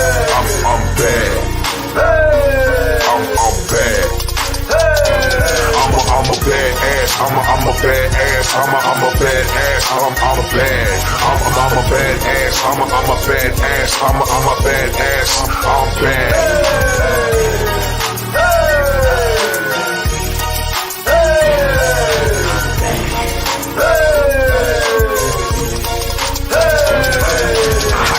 I'm bad. I'm bad. I'm a bad ass. I'm a bad ass. I'm a bad ass. I'm a bad. I'm a bad ass. I'm a bad ass. I'm a bad ass. I'm bad.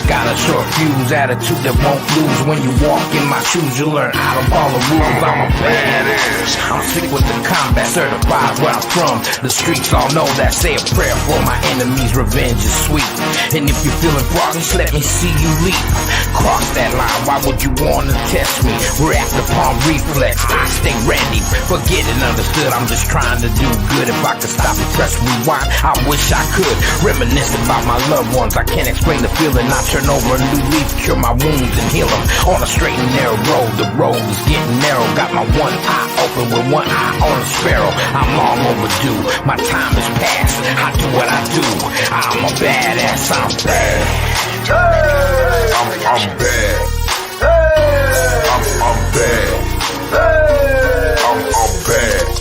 Got a short fuse attitude that won't lose. When you walk in my shoes, you learn how to follow rules. I'm a badass. I'm sick with the combat, certified where I'm from. The streets all know that. Say a prayer for my enemies, revenge is sweet. And if you're feeling froggy, let me see you leap. Cross that line, why would you wanna test me? React upon reflex, I stay ready. Forget it, understood, I'm just trying to do good. If I could stop and press rewind, I wish I could. Reminisce about my loved ones, I can't explain the feeling. I turn over a new leaf, cure my wounds and heal them. On a straight and narrow road, the road is getting narrow. Got my one eye open with one eye on a sparrow. I'm long overdue, my time is past. I do what I do, I'm a badass, I'm bad. I'm bad. I'm bad. I'm bad.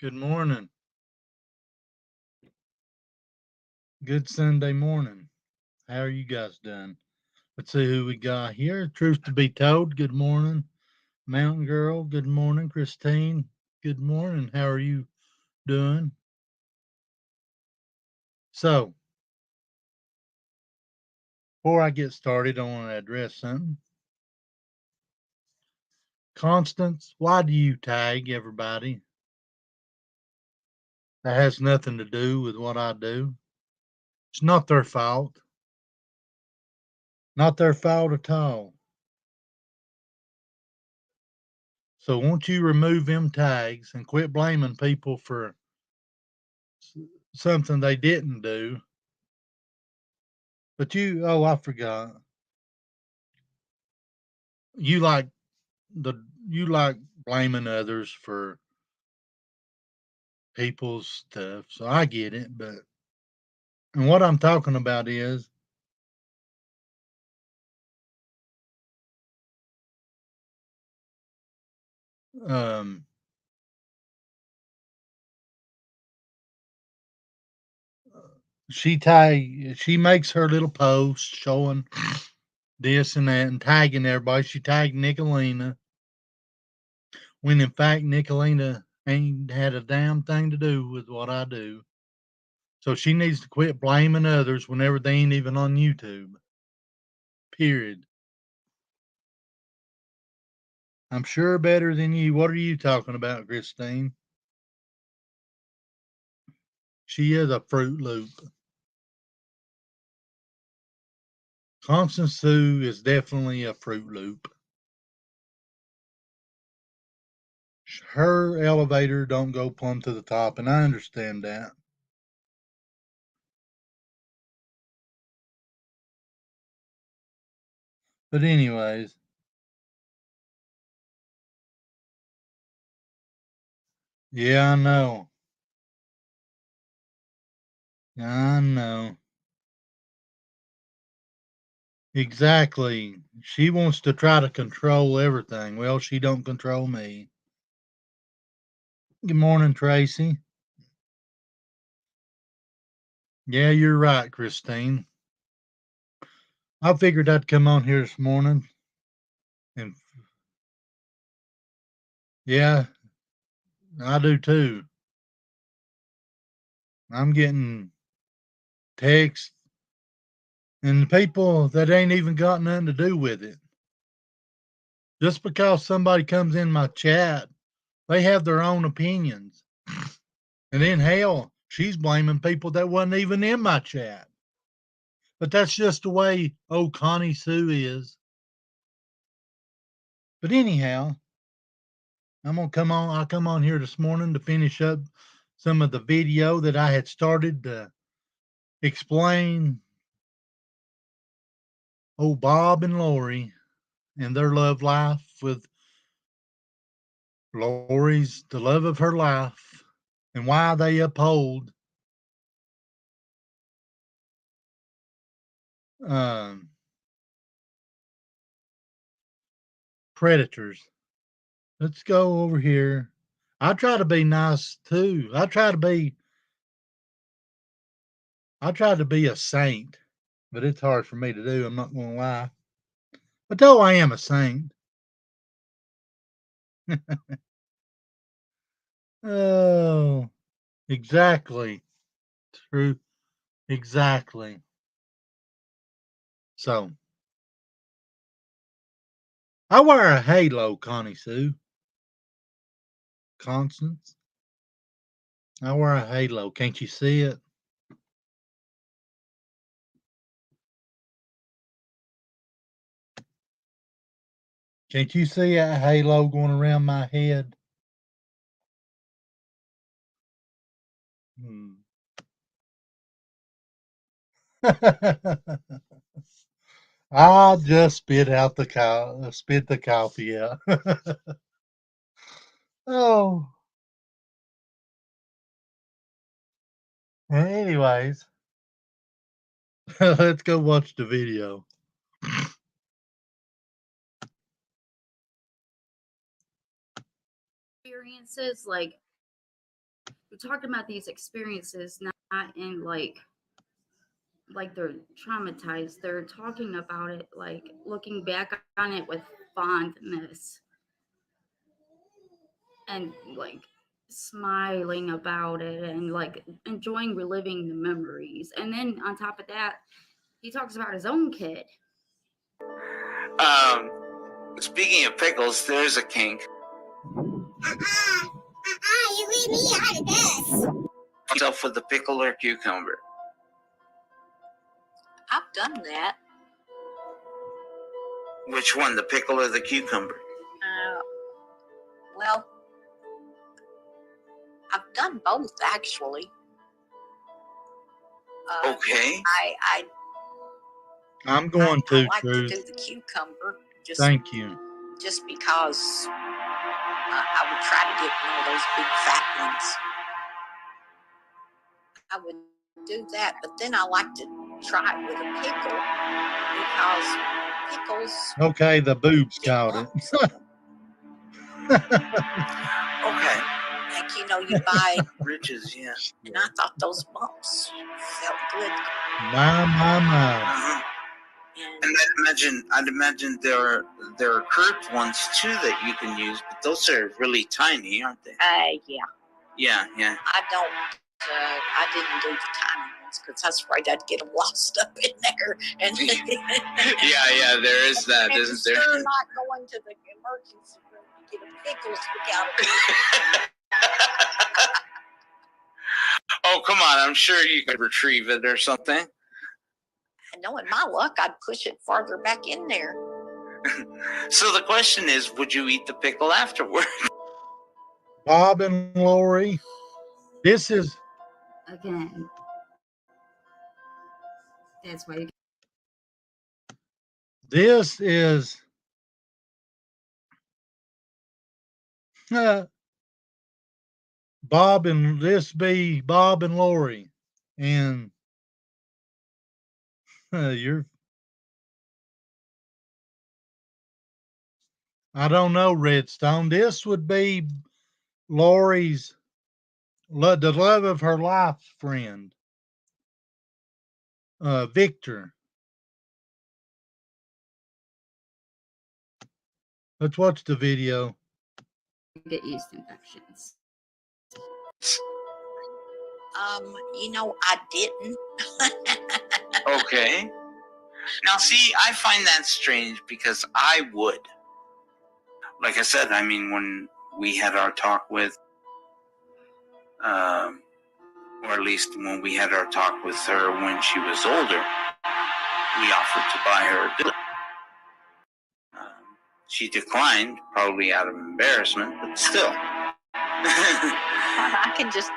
Good morning. Good Sunday morning. How are you guys doing? Let's see who we got here. Truth to be told, good morning. Mountain Girl, good morning. Christine, good morning. How are you doing? So, before I get started, I want to address something. Constance, why do you tag everybody? That has nothing to do with what I do. It's not their fault. Not their fault at all. So won't you remove them tags and quit blaming people for something they didn't do? But I forgot. You like blaming others for people's stuff. So I get it, and what I'm talking about is um she makes her little post showing this and that and tagging everybody. She tagged Nicolina when in fact Nicolina ain't had a damn thing to do with what I do. So she needs to quit blaming others whenever they ain't even on YouTube. Period. I'm sure better than you. What are you talking about, Christine? She is a Fruit Loop. Constance Sue is definitely a Fruit Loop. Her elevator don't go plumb to the top, and I understand that. But anyways, yeah, I know. I know. Exactly. She wants to try to control everything. Well, she don't control me. Good morning, Tracy. Yeah, you're right, Christine. I figured I'd come on here this morning and yeah, I do too. I'm getting texts and people that ain't even got nothing to do with it. Just because somebody comes in my chat, they have their own opinions. And then hell, she's blaming people that wasn't even in my chat. But that's just the way old Connie Sue is. But anyhow, I'll come on here this morning to finish up some of the video that I had started to explain old Bob and Lori and their love life, with Lori's the love of her life, and why they uphold predators. Let's go over here. I try to be nice too. I try to be a saint, but it's hard for me to do. I'm not going to lie. But though I am a saint. Oh, exactly. True. Exactly. So, I wear a halo, Connie Sue. Constance. I wear a halo. Can't you see it? Can't you see a halo going around my head? I'll just spit the coffee out. Oh. Anyways, let's go watch the video. Experiences, like we're talking about these experiences, not in like they're traumatized. They're talking about it, like looking back on it with fondness and like smiling about it and like enjoying reliving the memories. And then on top of that, he talks about his own kid. Speaking of pickles, there's a kink. You leave me out of this. Yourself with the pickle or cucumber. I've done that. Which one, the pickle or the cucumber? Well, I've done both actually. Okay. I'm going I to, like Truth. to do the cucumber. Thank you. Just because I would try to get one of those big fat ones. I would do that, but then I like to try it with a pickle because pickles. Okay, the boobs get caught it. lumps in them. Okay. Like, you buy Riches, yeah. and I thought those bumps felt good. My. Uh-huh. And I'd imagine there are curved ones too that you can use, but those are really tiny, aren't they? Yeah. Yeah. I didn't do the tiny ones because I was afraid I'd get them lost up in there. And Yeah, there is that, and isn't there? Sure not going to the emergency room to get a pickle stick out of it. Oh, come on. I'm sure you could retrieve it or something. And knowing my luck, I'd push it farther back in there. So the question is, would you eat the pickle afterward? Bob and Lori, this is Again, that's why you this is Bob and Lori, and you're. I don't know, Redstone. This would be Lori's the love of her life friend, Victor. Let's watch the video. get yeast infections. I didn't. Okay. Now, see, I find that strange because I would. Like I said, I mean, when we had our talk with, or at least when we had our talk with her when she was older, we offered to buy her a dildo. She declined, probably out of embarrassment, but still. I can just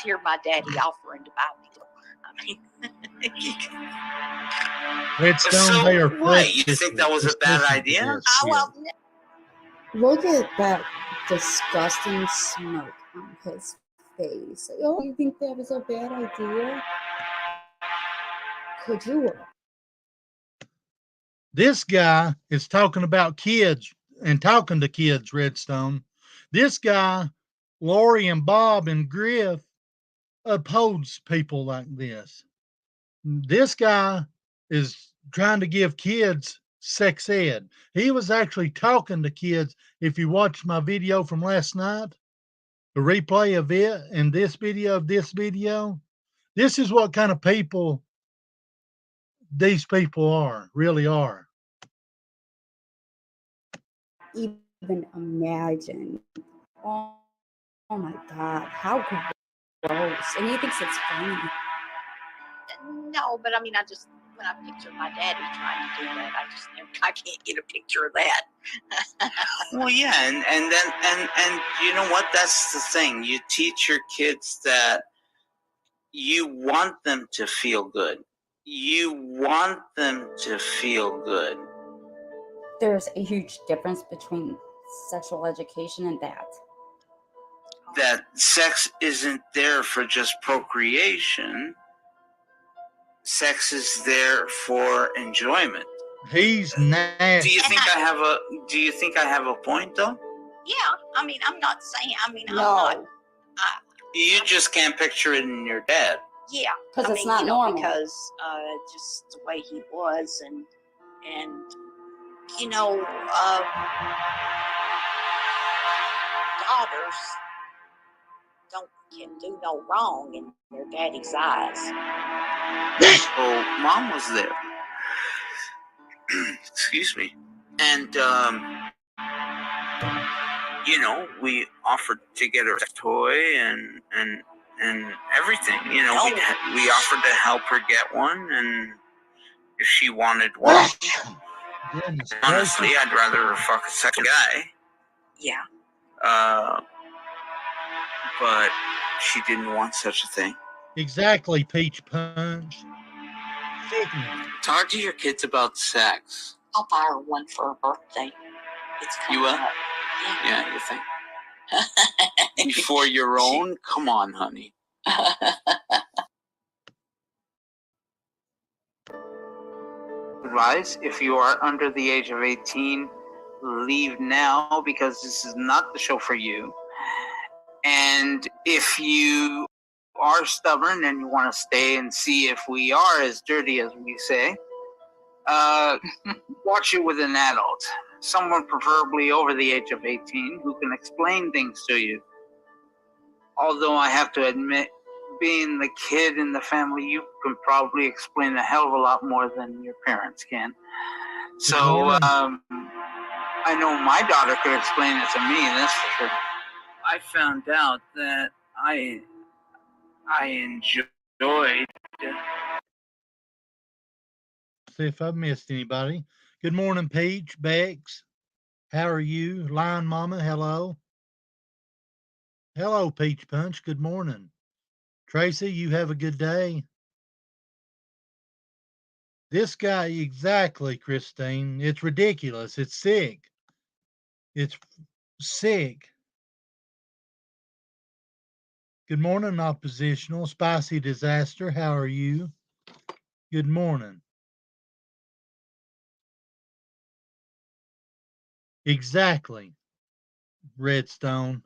hear my daddy offering to buy me. I mean, Redstone, So, they are what, you fucked think this that was week. a bad Just listen to idea? this, I, yeah. well, Look at that disgusting smoke on his face. Oh, you think that was a bad idea? Could you? This guy is talking about kids and talking to kids, Redstone. This guy, Lori and Bob and Griff, upholds people like this. This guy is trying to give kids sex ed. He was actually talking to kids. If you watched my video from last night, the replay of it and this video, this is what kind of people these people are, really are. Even imagine. Oh, oh my God, how gross. And he thinks it's funny. no, but I mean, when I picture my daddy trying to do that, I can't get a picture of that. Well, yeah, and then you know what? That's the thing. You teach your kids that you want them to feel good. You want them to feel good. There's a huge difference between sexual education and that. That sex isn't there for just procreation. Sex is there for enjoyment. He's nasty. Do you think I have a point though? Yeah, I mean, I'm not saying. I mean, I'm No, not. You just can't picture it in your dad. Yeah, because I it's mean, not you know, normal. because just the way he was, and you know, daughters can do no wrong in their daddy's eyes. Well, Mom was there. Excuse me. And you know, we offered to get her a toy and everything. You know, we offered to help her get one, and if she wanted one, Goodness honestly, gracious. I'd rather her fuck a second guy. Yeah. But she didn't want such a thing. Exactly, Peach Punch. Sickening. Talk to your kids about sex. I'll buy her one for her birthday. It's You will? coming up. Yeah. Yeah, you think? Before your own? Come on, honey. Advice, if you are under the age of 18, leave now because this is not the show for you. And if you are stubborn and you want to stay and see if we are as dirty as we say, watch it with an adult. Someone preferably over the age of 18 who can explain things to you. Although I have to admit, being the kid in the family, you can probably explain a hell of a lot more than your parents can. So, I know my daughter could explain it to me, that's for sure. I found out that I enjoyed. See if I've missed anybody. Good morning, Peach, Bex. How are you? Lion Mama, hello. Hello, Peach Punch. Good morning. Tracy, you have a good day. This guy, exactly, Christine. It's ridiculous. It's sick. It's sick. Good morning, oppositional. Spicy Disaster. How are you? Good morning. Exactly, Redstone.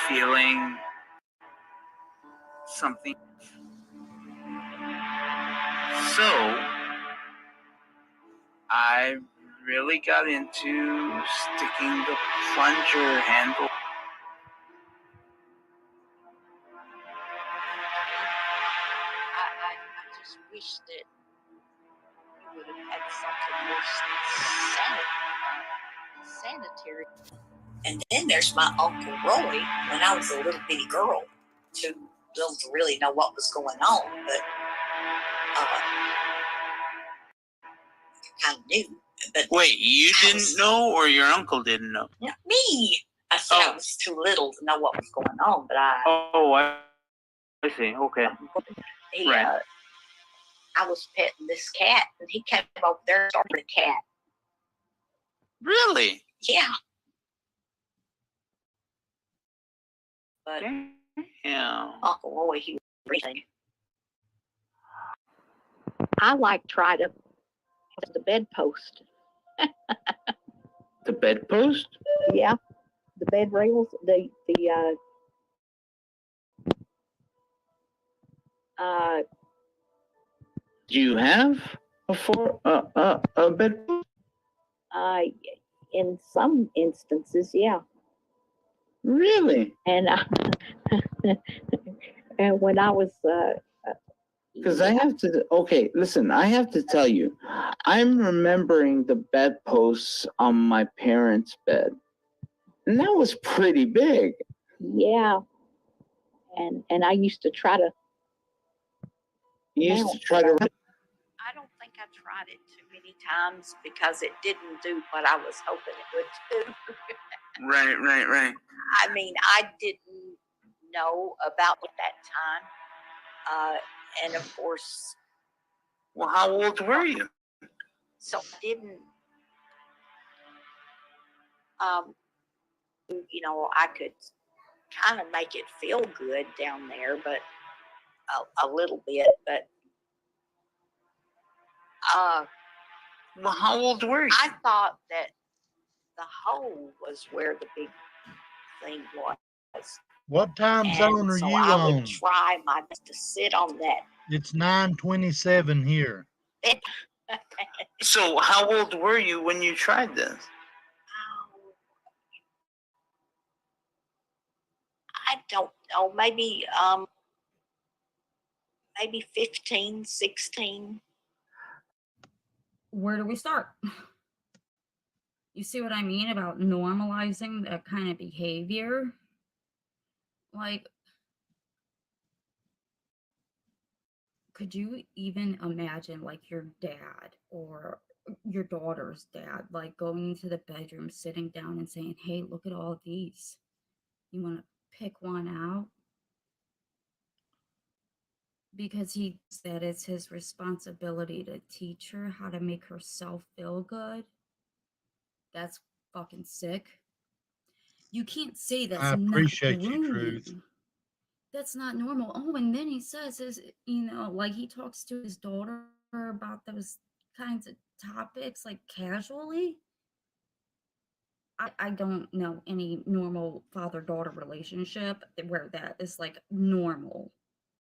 Feeling something. So, I really got into sticking the plunger handle. I just wish that you would have had something more sanitary. And then there's my Uncle Roy when I was a little bitty girl, too little to really know what was going on, but kind of knew. But Wait, you didn't know, or your uncle didn't know? not me. I said I was too little to know what was going on, but I see. Okay. he, Right. I was petting this cat, and he came over there and started the cat. Really? Yeah. But Yeah. Uncle Roy, he was everything. I like try to the bedpost. The bedpost? Yeah, the bed rails. Do you have a bedpost? In some instances, yeah. Really? And and when I was Because I have to. Okay, listen. I have to tell you, I'm remembering the bedposts on my parents' bed, and that was pretty big. yeah, and I used to try to. You used to try to. I don't think I tried it too many times because it didn't do what I was hoping it would do. Right. I mean, I didn't know about it that time. And of course, Well, how old were you? so I didn't, I could kind of make it feel good down there, but a little bit, but Well, how old were you? I thought that the hole was where the big thing was. What time zone are so you I on? would try my best to sit on that. It's 9:27 here. So, how old were you when you tried this? I don't know, maybe 15, 16. Where do we start? You see what I mean about normalizing that kind of behavior? Like, could you even imagine like your dad or your daughter's dad like going into the bedroom, sitting down and saying, hey, look at all these, you want to pick one out? Because he said it's his responsibility to teach her how to make herself feel good. That's fucking sick. You can't say that's I not appreciate you, grooming. Truth. That's not normal. Oh, and then he says, like he talks to his daughter about those kinds of topics, like casually. I don't know any normal father-daughter relationship where that is like normal.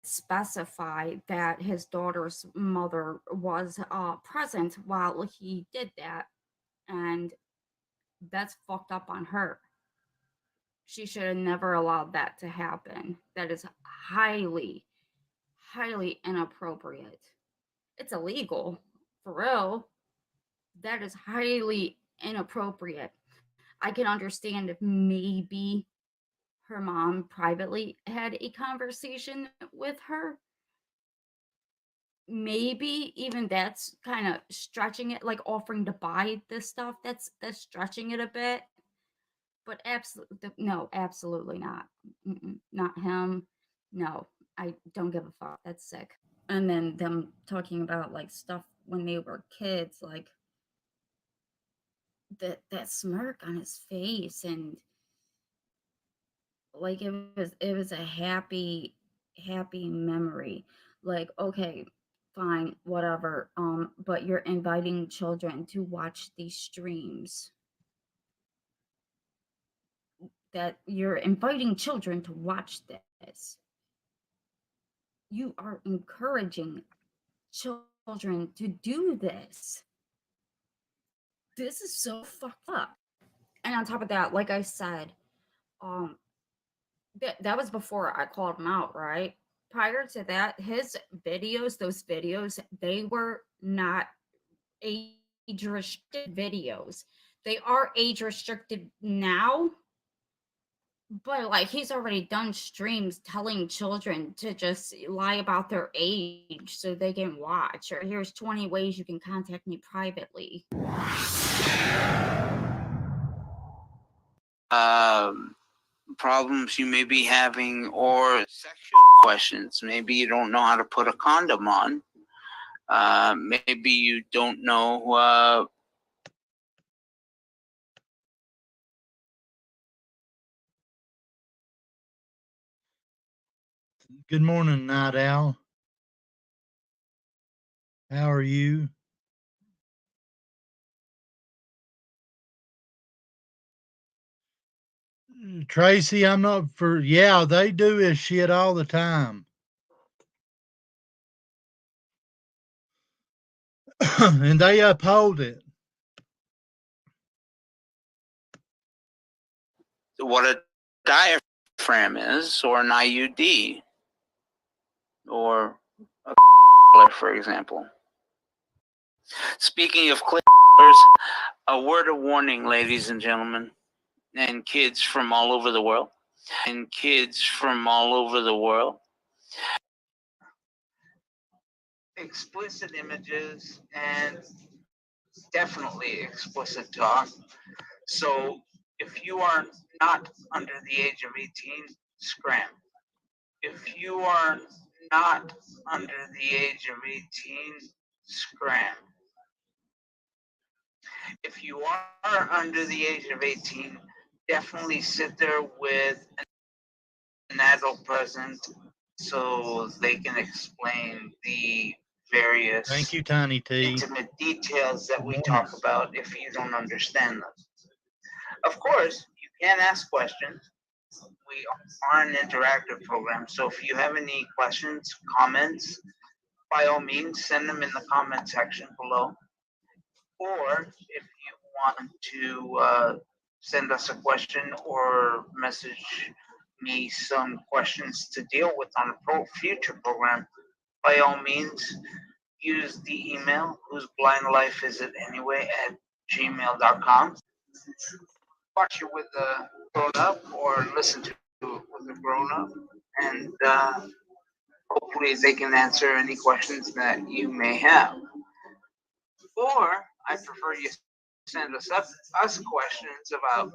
Specify that his daughter's mother was present while he did that, and that's fucked up on her. She should have never allowed that to happen. That is highly, highly inappropriate. It's illegal, for real. That is highly inappropriate. I can understand if maybe her mom privately had a conversation with her. Maybe even that's kind of stretching it, like offering to buy this stuff. That's stretching it a bit. But absolutely not. Not him. No, I don't give a fuck. That's sick. And then them talking about like stuff when they were kids, like that smirk on his face, and like it was a happy memory. Like, okay, fine, whatever. But you're inviting children to watch these streams. That you're inviting children to watch this. You are encouraging children to do this. This is so fucked up. And on top of that, like I said, that was before I called him out, right? Prior to that, his videos, those videos, they were not age restricted videos. They are age restricted now, But like he's already done streams telling children to just lie about their age so they can watch, or here's 20 ways you can contact me privately. Problems you may be having, or sexual questions. Maybe you don't know how to put a condom on. Maybe you don't know Good morning, Night Owl. How are you? Tracy, I'm not for, yeah, they do this shit all the time. And they uphold it. what a diaphragm is, or an IUD, or a for example. Speaking of clippers, a word of warning, ladies and gentlemen, and kids from all over the world, explicit images and definitely explicit talk. So if you are not under the age of 18, scram. If you are not under the age of 18, scram. If you are under the age of 18, definitely sit there with an adult present so they can explain the various Thank you, Tiny T. intimate details that we talk about if you don't understand them. Of course, you can ask questions. We are an interactive program, so if you have any questions, comments, by all means, send them in the comment section below. Or if you want to send us a question or message me some questions to deal with on a future program, by all means, use the email whose blind life is it anyway at gmail.com. Watch it with a grown up or listen to it with a grown up, and hopefully they can answer any questions that you may have. Or I prefer you send us questions about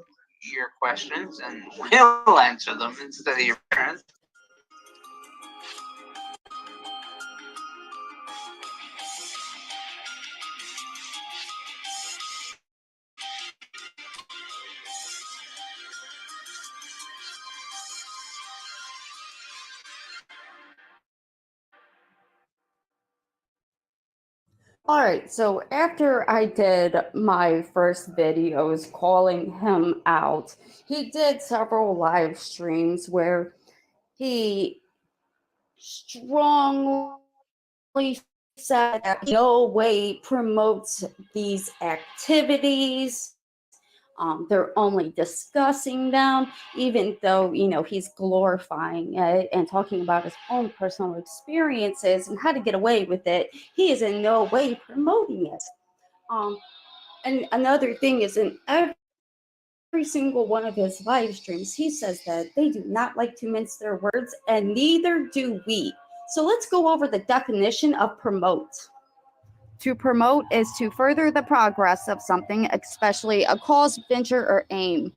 your questions, and we'll answer them instead of your parents. All right, so after I did my first videos calling him out, he did several live streams where he strongly said that no way promotes these activities. They're only discussing them, even though, you know, he's glorifying it and talking about his own personal experiences and how to get away with it. He is in no way promoting it. And another thing is, in every single one of his live streams, he says that they do not like to mince their words, and neither do we. So let's go over the definition of promote. To promote is to further the progress of something, especially a cause, venture, or aim.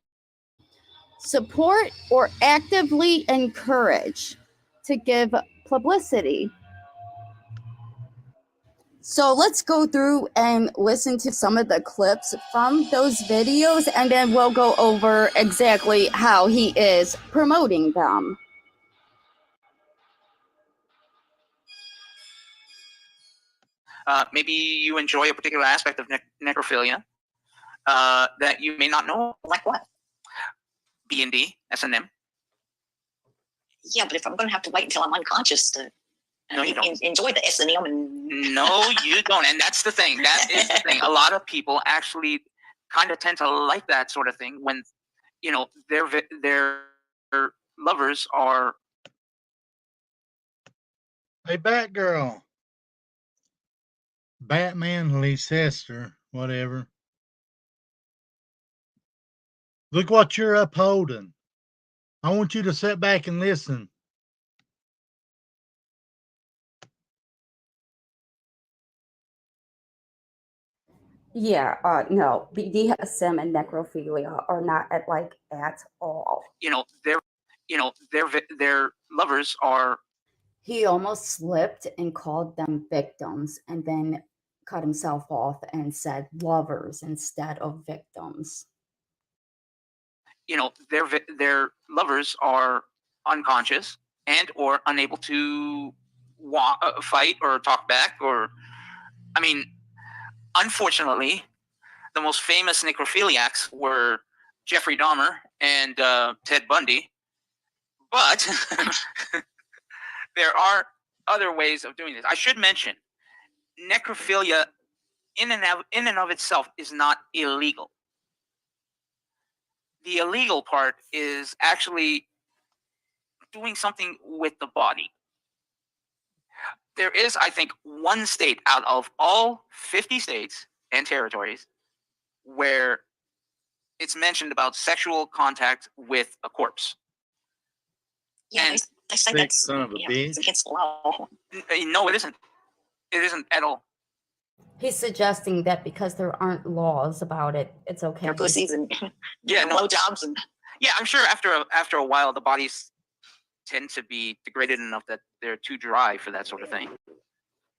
Support or actively encourage. To give publicity. So let's go through and listen to some of the clips from those videos, and then we'll go over exactly how he is promoting them. Maybe you enjoy a particular aspect of necrophilia that you may not know. Like what? B&D, S&M. Yeah, but if I'm going to have to wait until I'm unconscious to No, you don't. enjoy the S&M and No, you don't. And that's the thing. That is the thing. A lot of people actually kind of tend to like that sort of thing when, you know, their lovers are. Hey, Batgirl. Batman Leicester, whatever. Look what you're upholding. I want you to sit back and listen. Yeah, no, BDSM and necrophilia are not at all. Their lovers are. He almost slipped and called them victims and then cut himself off and said lovers instead of victims. Their lovers are unconscious and or unable to fight or talk back, or I mean, unfortunately, the most famous necrophiliacs were Jeffrey Dahmer and Ted Bundy. But there are other ways of doing this. I should mention, necrophilia in and of itself is not illegal. The illegal part is actually doing something with the body. There is, I think, one state out of all 50 states and territories where it's mentioned about sexual contact with a corpse. Yeah, And they say Sick that's son of a bitch. against the law. no, it isn't. It isn't at all. He's suggesting that because there aren't laws about it, it's okay. Their pussies and Yeah, no. blowjobs and Yeah, I'm sure after a while the bodies tend to be degraded enough that they're too dry for that sort of thing.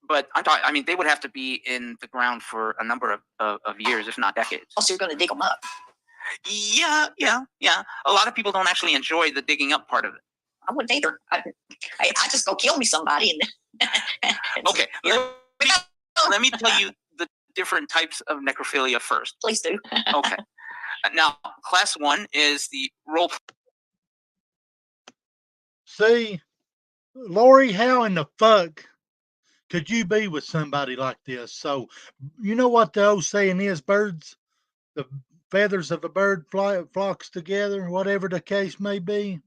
But I mean, they would have to be in the ground for a number of years, if not decades. also you're going to dig them up. Yeah. A lot of people don't actually enjoy the digging up part of it. I wouldn't either. I just go kill me somebody and Okay, let me tell you the different types of necrophilia first. please do. Okay. Now, class 1 is the role. See, Lori, how in the fuck could you be with somebody like this? So, you know what the old saying is, the feathers of a bird flocks together, whatever the case may be.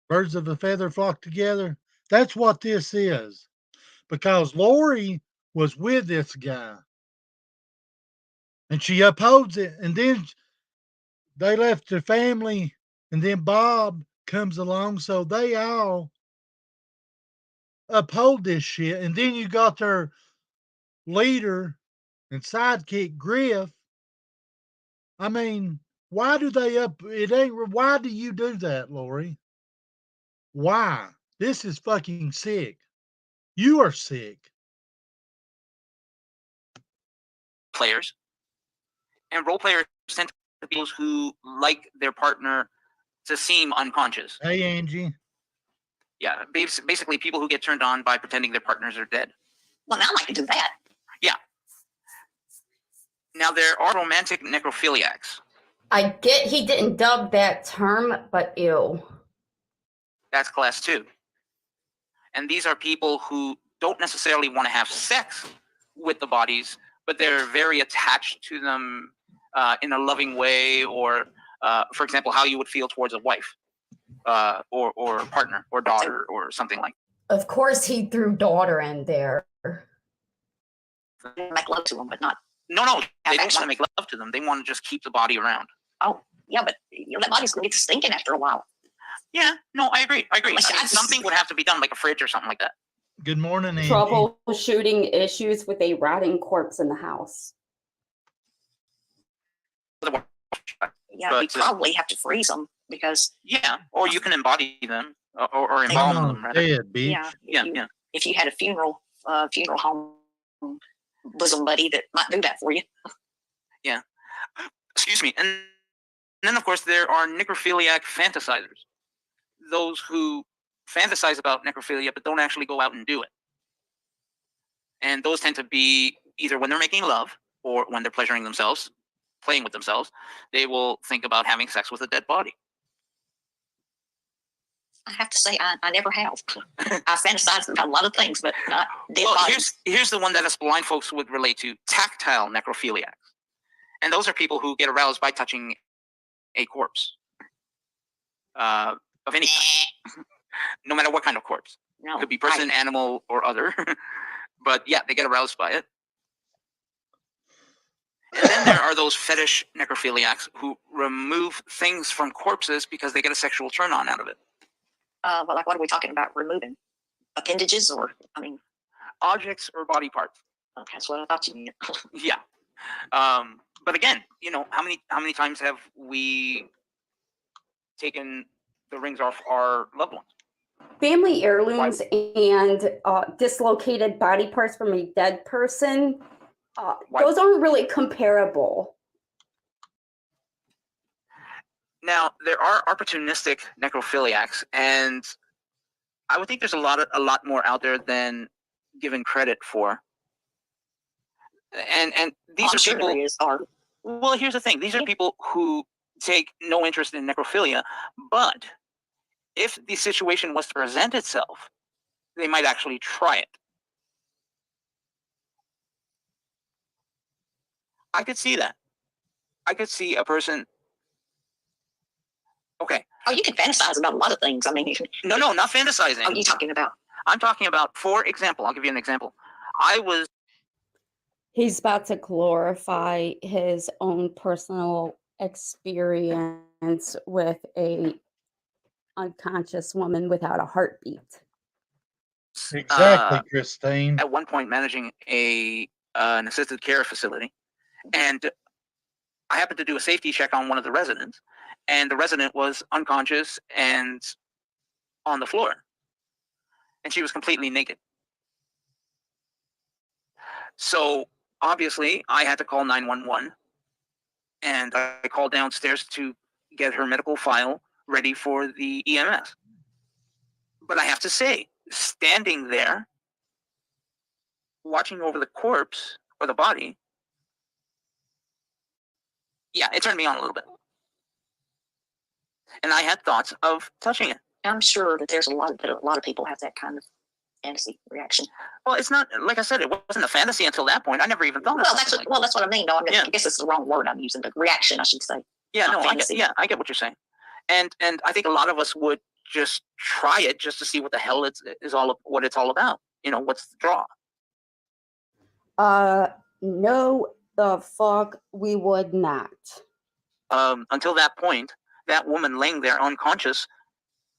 Birds of a feather flock together. That's what this is. Because Lori was with this guy. And she upholds it. And then they left their family. And then Bob comes along. So they all uphold this shit. And then you got their leader and sidekick Griff. I mean, why do why do you do that, Lori? Why? This is fucking sick. You are sick. Players. And role players tend to be those who like their partner to seem unconscious. Hey, Angie. Yeah, basically people who get turned on by pretending their partners are dead. Well, I like to do that. Yeah. Now, there are romantic necrophiliacs. I get he didn't dub that term, but ew. That's class 2. And these are people who don't necessarily want to have sex with the bodies, but they're very attached to them in a loving way, or, for example, how you would feel towards a wife or partner or daughter or something like that. Of course, he threw daughter in there. Make love to them, but not. No, they don't want to make love to them. They want to just keep the body around. Oh, yeah, but that body's going to get stinking after a while. Yeah, no, I agree. Unless you- Something would have to be done, like a fridge or something like that. Good morning, Angie. Troubleshooting issues with a rotting corpse in the house. Yeah, But, you probably have to freeze them because Yeah, or you can embody them or embalm Come them, on, rather. dead, bitch. yeah, if you had a funeral home bosom buddy that might do that for you. Excuse me. And then, of course, there are necrophiliac fantasizers. Those who fantasize about necrophilia but don't actually go out and do it. And those tend to be either when they're making love or when they're pleasuring themselves, playing with themselves, they will think about having sex with a dead body. I have to say, I never have. I fantasize about a lot of things, but not dead Well, bodies. here's the one that us blind folks would relate to: tactile necrophiliacs. And those are people who get aroused by touching a corpse of any kind, no matter what kind of corpse. No, Could be person, animal, or other. But yeah, they get aroused by it. And then there are those fetish necrophiliacs who remove things from corpses because they get a sexual turn on out of it. Well, like what are we talking about? Removing appendages, or Objects or body parts. okay, that's what I thought you meant. Yeah. But again, how many times have we taken the rings off our loved ones? Family heirlooms and dislocated body parts from a dead person, those aren't really comparable. Now, there are opportunistic necrophiliacs, and I would think there's a lot more out there than given credit for. And these are people. Well, here's the thing: these are people who take no interest in necrophilia, but if the situation was to present itself, they might actually try it. I could see that. I could see a person. Okay. Oh, you can fantasize about a lot of things. I mean, no, not fantasizing. What are you talking about? I'm talking about, for example, I'll give you an example. He's about to glorify his own personal experience with a unconscious woman without a heartbeat. Exactly, Christine. At one point managing an assisted care facility, and I happened to do a safety check on one of the residents, and the resident was unconscious and on the floor, and she was completely naked. So obviously I had to call 911, and I called downstairs to get her medical file ready for the EMS. But I have to say, standing there, watching over the corpse or the body, yeah, it turned me on a little bit. And I had thoughts of touching it. I'm sure that there's a lot of people have that kind of fantasy reaction. Well, it's not, like I said, it wasn't a fantasy until that point. I never even thought of it. Well, that's what I mean. No, I guess it's the wrong word I'm using. The reaction, I should say. Yeah, no, I get what you're saying. And I think a lot of us would just try it just to see what the hell what it's all about. What's the draw? No, the fuck we would not. Until that point, that woman laying there unconscious,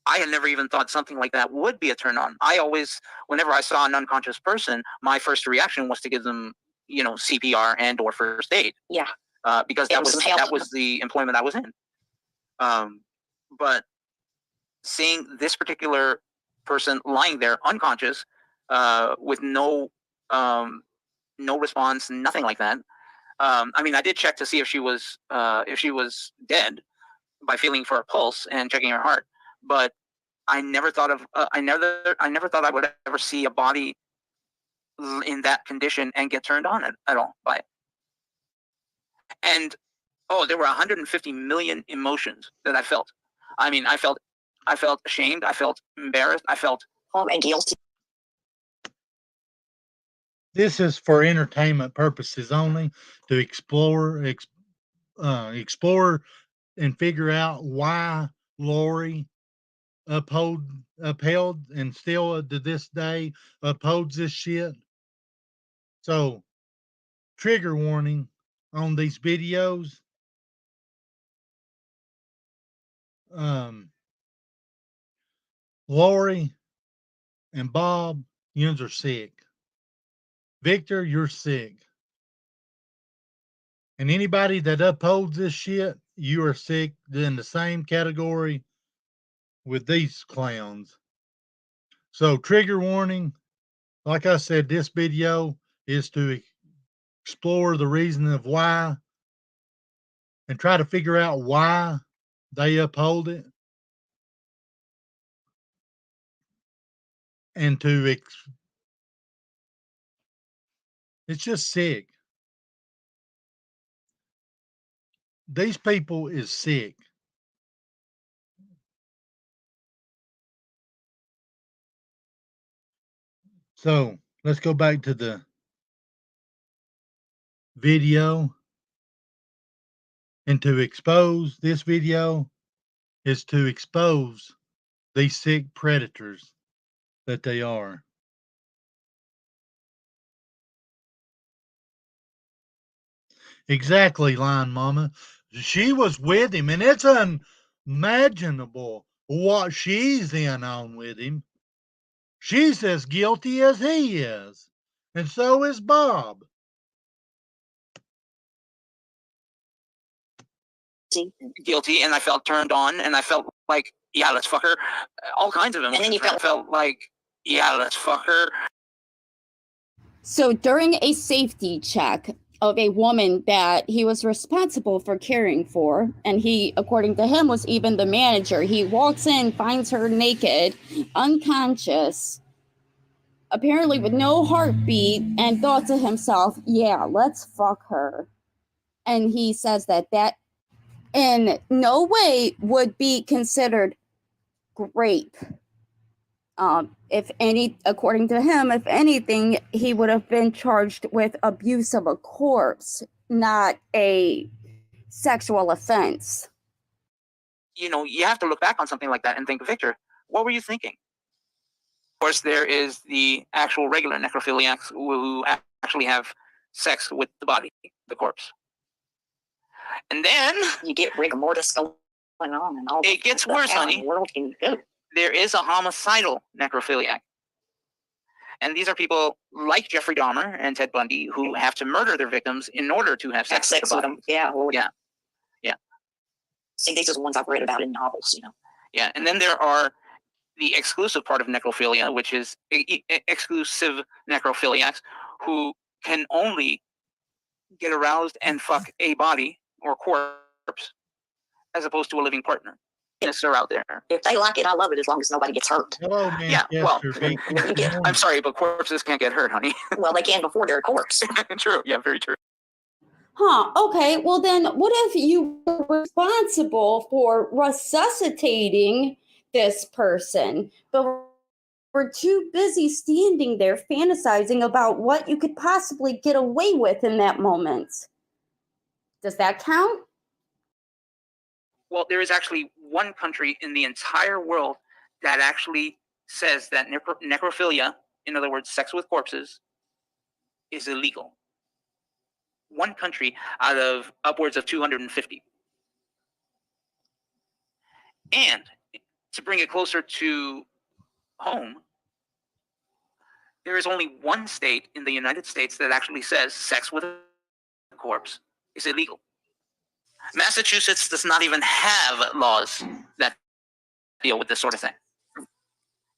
I had never even thought something like that would be a turn on. I always, whenever I saw an unconscious person, my first reaction was to give them, CPR and or first aid. Yeah. Because that was the employment I was in. But seeing this particular person lying there unconscious, with no response, nothing like that. I mean, I did check to see if she was dead by feeling for her pulse and checking her heart, but I never thought I would ever see a body in that condition and get turned on at all by it. And there were 150 million emotions that I felt. I mean, I felt ashamed, I felt embarrassed, I felt and guilty. This is for entertainment purposes only, to explore and figure out why Lori upheld and still to this day upholds this shit. So, trigger warning on these videos. Lori and Bob, yous are sick. Victor, you're sick. And anybody that upholds this shit, you are sick in the same category with these clowns. So, trigger warning. Like I said, this video is to explore the reason of why and try to figure out why they uphold it. And it's just sick. These people is sick. So let's go back to the video. And to expose this video is to expose these sick predators that they are. Exactly, Line Mama. She was with him, and it's unimaginable what she's in on with him. She's as guilty as he is, and so is Bob. Guilty, and I felt turned on, and I felt like, yeah, let's fuck her. All kinds of emotions. then you felt like, yeah, let's fuck her. So during a safety check of a woman that he was responsible for caring for, and he, according to him, was even the manager, he walks in, finds her naked, unconscious, apparently with no heartbeat, and thought to himself, yeah, let's fuck her. And he says that in no way would be considered rape. According to him, if anything, he would have been charged with abuse of a corpse, not a sexual offense. You know, you have to look back on something like that and think, Victor, what were you thinking? Of course, there is the actual regular necrophiliacs who actually have sex with the body, the corpse. And then you get rigor mortis going on, and all. It gets worse, honey. The world can go. There is a homicidal necrophiliac. And these are people like Jeffrey Dahmer and Ted Bundy who have to murder their victims in order to have sex with them. Yeah. Well, yeah. See, these are the ones I've read about in novels, you know. Yeah, and then there are the exclusive part of necrophilia, which is exclusive necrophiliacs who can only get aroused and fuck a body or corpse as opposed to a living partner. Yes, are out there. If they like it, I love it as long as nobody gets hurt. Hello, man. Yeah, well, Yes, I'm sorry, but corpses can't get hurt, honey. Well, they can before they're a corpse. True. Yeah, very true. Huh, okay, well then what if you were responsible for resuscitating this person, but were too busy standing there fantasizing about what you could possibly get away with in that moment? Does that count? Well, there is actually one country in the entire world that actually says that necrophilia, in other words, sex with corpses, is illegal. One country out of upwards of 250. And to bring it closer to home, there is only one state in the United States that actually says sex with a corpse is illegal. Massachusetts does not even have laws that deal with this sort of thing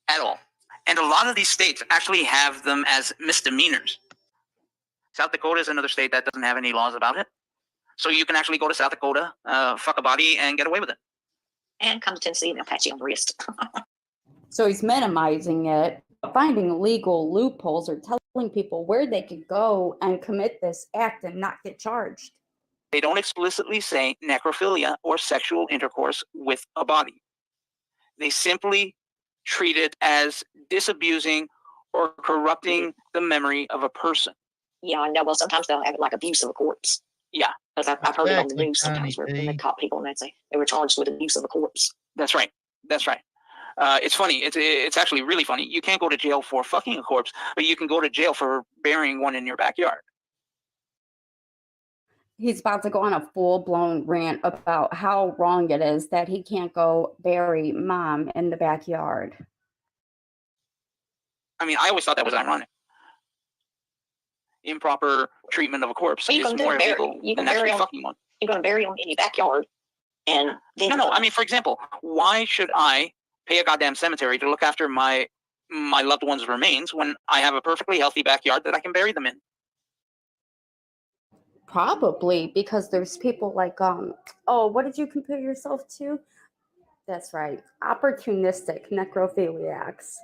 at all. And a lot of these states actually have them as misdemeanors. South Dakota is another state that doesn't have any laws about it. So you can actually go to South Dakota, fuck a body, and get away with it. And come to Tennessee and they'll pat you on the wrist. So he's minimizing it, finding legal loopholes or telling people where they could go and commit this act and not get charged. They don't explicitly say necrophilia or sexual intercourse with a body. They simply treat it as disabusing or corrupting the memory of a person. Yeah, I know. Well, sometimes they'll have it like abuse of a corpse. Yeah. Because I've heard it on the Exactly, news sometimes where they caught people and they'd say they were charged with abuse of a corpse. That's right. That's right. It's funny. It's actually really funny. You can't go to jail for fucking a corpse, but you can go to jail for burying one in your backyard. He's about to go on a full-blown rant about how wrong it is that he can't go bury mom in the backyard. I mean, I always thought that was ironic. Improper treatment of a corpse is more illegal than actually fucking one. You're going to bury them in your backyard. And then No. I mean, for example, why should I pay a goddamn cemetery to look after my loved one's remains when I have a perfectly healthy backyard that I can bury them in? Probably because there's people like, what did you compare yourself to? That's right, opportunistic necrophiliacs.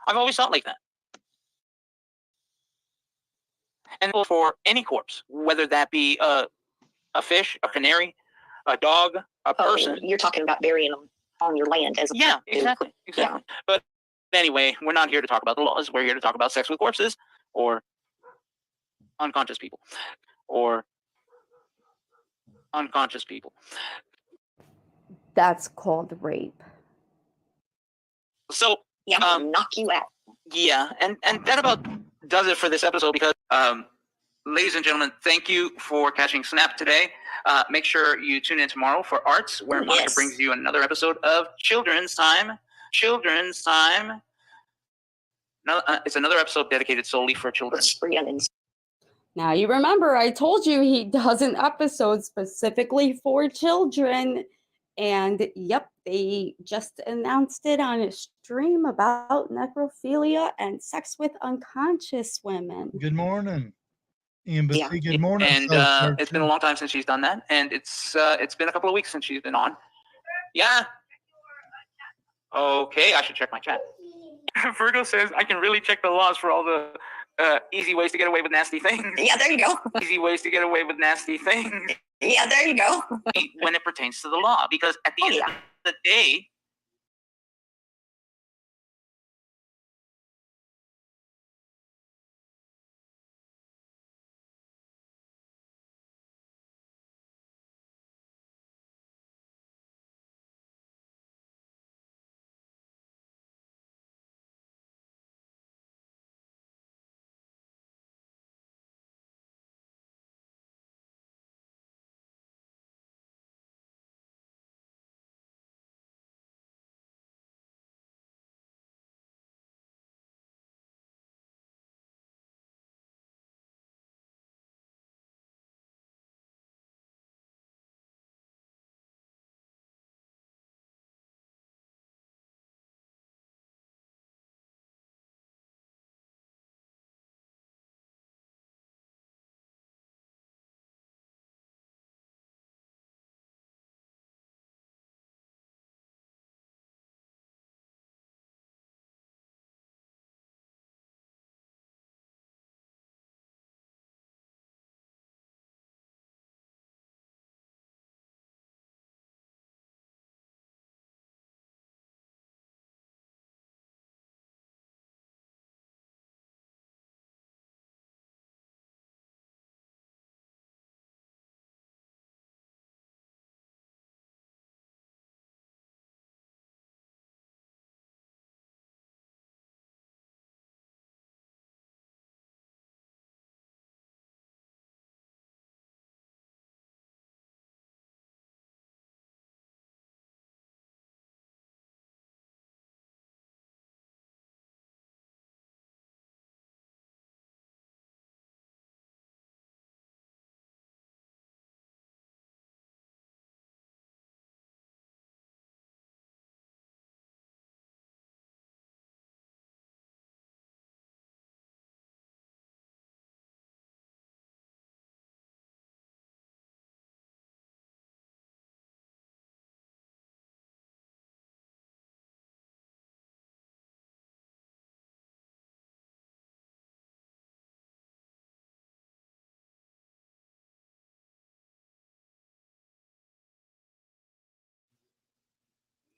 I've always thought like that. And for any corpse, whether that be a fish, a canary, a dog, a person. You're talking about burying them on your land as a Yeah, exactly. Yeah. But anyway, we're not here to talk about the laws. We're here to talk about sex with corpses or unconscious people or unconscious people. That's called rape. So yeah, I'm gonna knock you out. Yeah, and that about does it for this episode because ladies and gentlemen, thank you for catching Snap today. Make sure you tune in tomorrow for Arts, where Monica Yes. brings you another episode of Children's Time. Children's Time. No, it's another episode dedicated solely for children. Now you remember I told you he does an episode specifically for children. And yep, they just announced it on a stream about necrophilia and sex with unconscious women. Good morning, Embassy. Yeah. Good morning. And Soul it's been a Searcher. long time since she's done that, and it's been a couple of weeks since she's been on. Yeah. Okay, I should check my chat. Virgo says I can really check the laws for all the easy ways to get away with nasty things. Yeah, there you go. Easy ways to get away with nasty things Yeah, there you go. when it pertains to the law, because at the Oh, end yeah. of the day,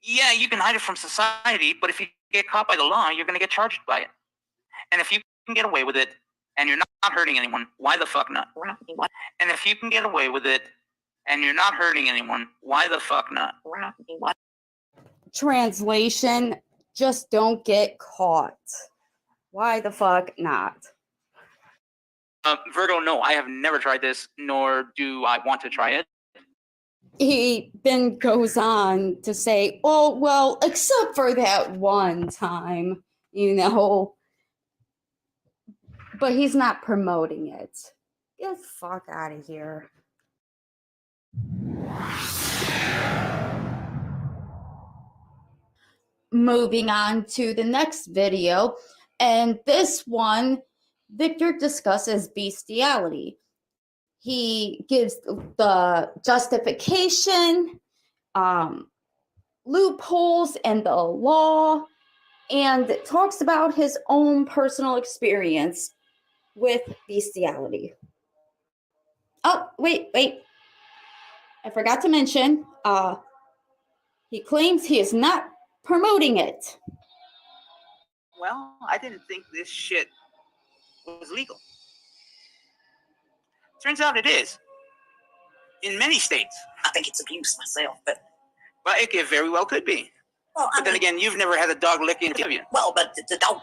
yeah, you can hide it from society, but if you get caught by the law, you're going to get charged by it. And if you can get away with it and you're not hurting anyone, why the fuck not? And if you can get away with it and you're not hurting anyone, why the fuck not? Translation, just don't get caught. Why the fuck not? Virgo, no, I have never tried this, nor do I want to try it. He then goes on to say, oh, well, except for that one time, you know. But he's not promoting it. Get the fuck out of here. Moving on to the next video. And this one, Victor discusses bestiality. He gives the justification, loopholes in the law, and talks about his own personal experience with bestiality. Oh, wait. I forgot to mention, he claims he is not promoting it. Well, I didn't think this shit was legal. Turns out it is. In many states. I think it's abuse myself, but Well, it very well could be. well, But then again, you've never had a dog lick into you. well, but the dog.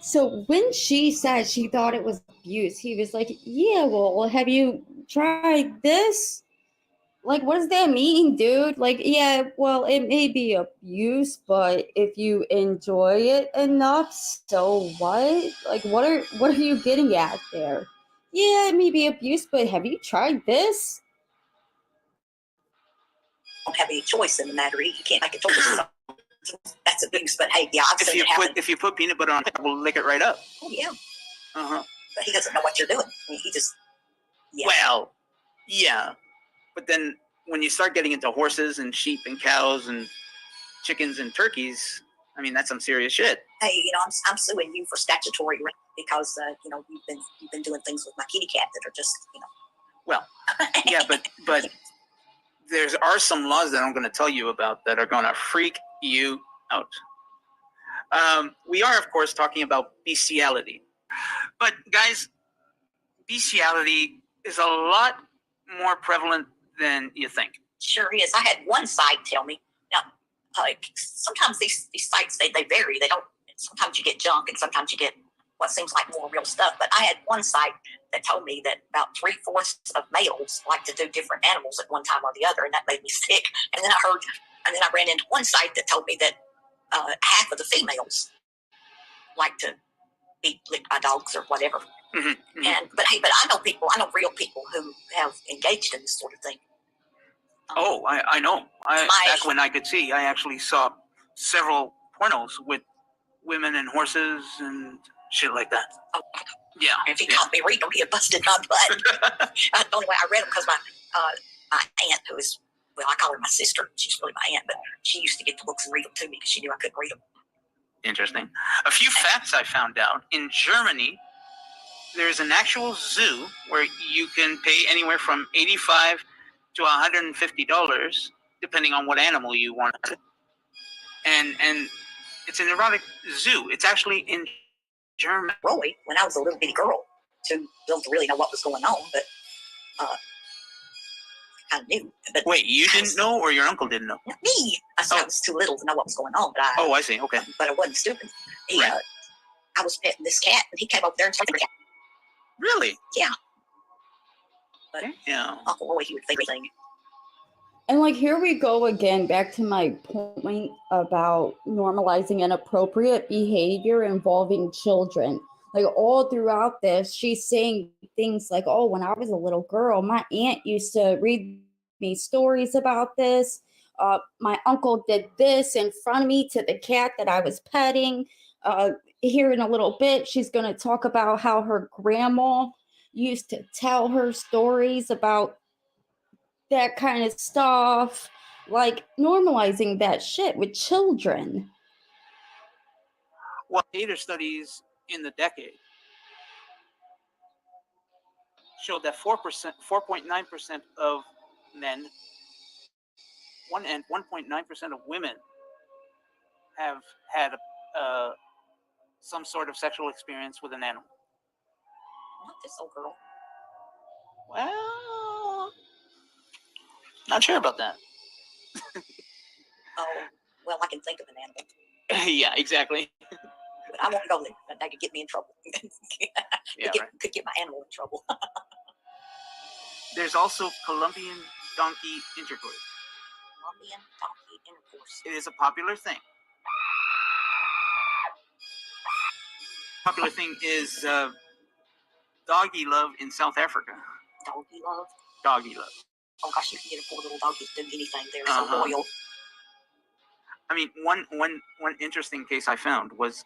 So when she said she thought it was abuse, he was like, "Yeah, well, have you tried this?" Like, what does that mean, dude? Like, yeah, well, it may be abuse, but if you enjoy it enough, so what? Like, what are you getting at there? Yeah, it may be abuse, but have you tried this? Don't have any choice in the matter. You can't make a choice. So that's abuse. But hey, yeah, I've seen it happen. If you put peanut butter on it, we'll lick it right up. Oh yeah. Uh-huh. But he doesn't know what you're doing. I mean, he just Well, yeah. But then when you start getting into horses and sheep and cows and chickens and turkeys, I mean, that's some serious shit. Hey, I'm suing you for statutory rape because you've been doing things with my kitty cat that are just Well, yeah, but there are some laws that I'm going to tell you about that are going to freak you out. We are, of course, talking about bestiality. But, guys, bestiality is a lot more prevalent than you think. Sure is. I had one site tell me. Now, sometimes these sites, they vary. They don't. Sometimes you get junk and sometimes you get what seems like more real stuff. But I had one site that told me that about 3/4 of males like to do different animals at one time or the other, and that made me sick. And then I ran into one site that told me that half of the females like to be licked by dogs or whatever. Mm-hmm. But I know real people who have engaged in this sort of thing. I know. Back when I could see, I actually saw several pornos with women and horses and shit like that. Oh, yeah. If he caught me reading them, he had busted my butt. The only way I read them because my aunt, who is, well, I call her my sister. She's really my aunt, but she used to get the books and read them to me because she knew I couldn't read them. Interesting. A few facts I found out. In Germany, there's an actual zoo where you can pay anywhere from $85 to $150, depending on what animal you want. And it's an erotic zoo. It's actually in Germany. Roy, when I was a little bitty girl, too little to really know what was going on, but I knew. But wait, you didn't know, or your uncle didn't know? Me. I said I was too little to know what was going on, but I see. Okay. But I wasn't stupid. I was petting this cat, and he came over there and started. Really? Yeah. But yeah. Uncle Roy, he would think everything. And like, here we go again, back to my point about normalizing inappropriate behavior involving children. Like, all throughout this, she's saying things like, oh, when I was a little girl, my aunt used to read me stories about this. My uncle did this in front of me to the cat that I was petting. Here in a little bit, she's going to talk about how her grandma used to tell her stories about that kind of stuff, like normalizing that shit with children. Well, data studies in the decade showed that 4.9% of men, 1.9% of women have had some sort of sexual experience with an animal. Not this old girl. Well, not sure about that. Oh, well, I can think of an animal. Yeah, exactly. But I won't go there. That could get me in trouble. Could get my animal in trouble. There's also Colombian donkey intercourse. Colombian donkey intercourse. It is a popular thing. Popular thing is doggy love in South Africa. Doggy love? Doggy love. Oh gosh, you can get a poor little doggy to do anything. They're so loyal. I mean, one interesting case I found was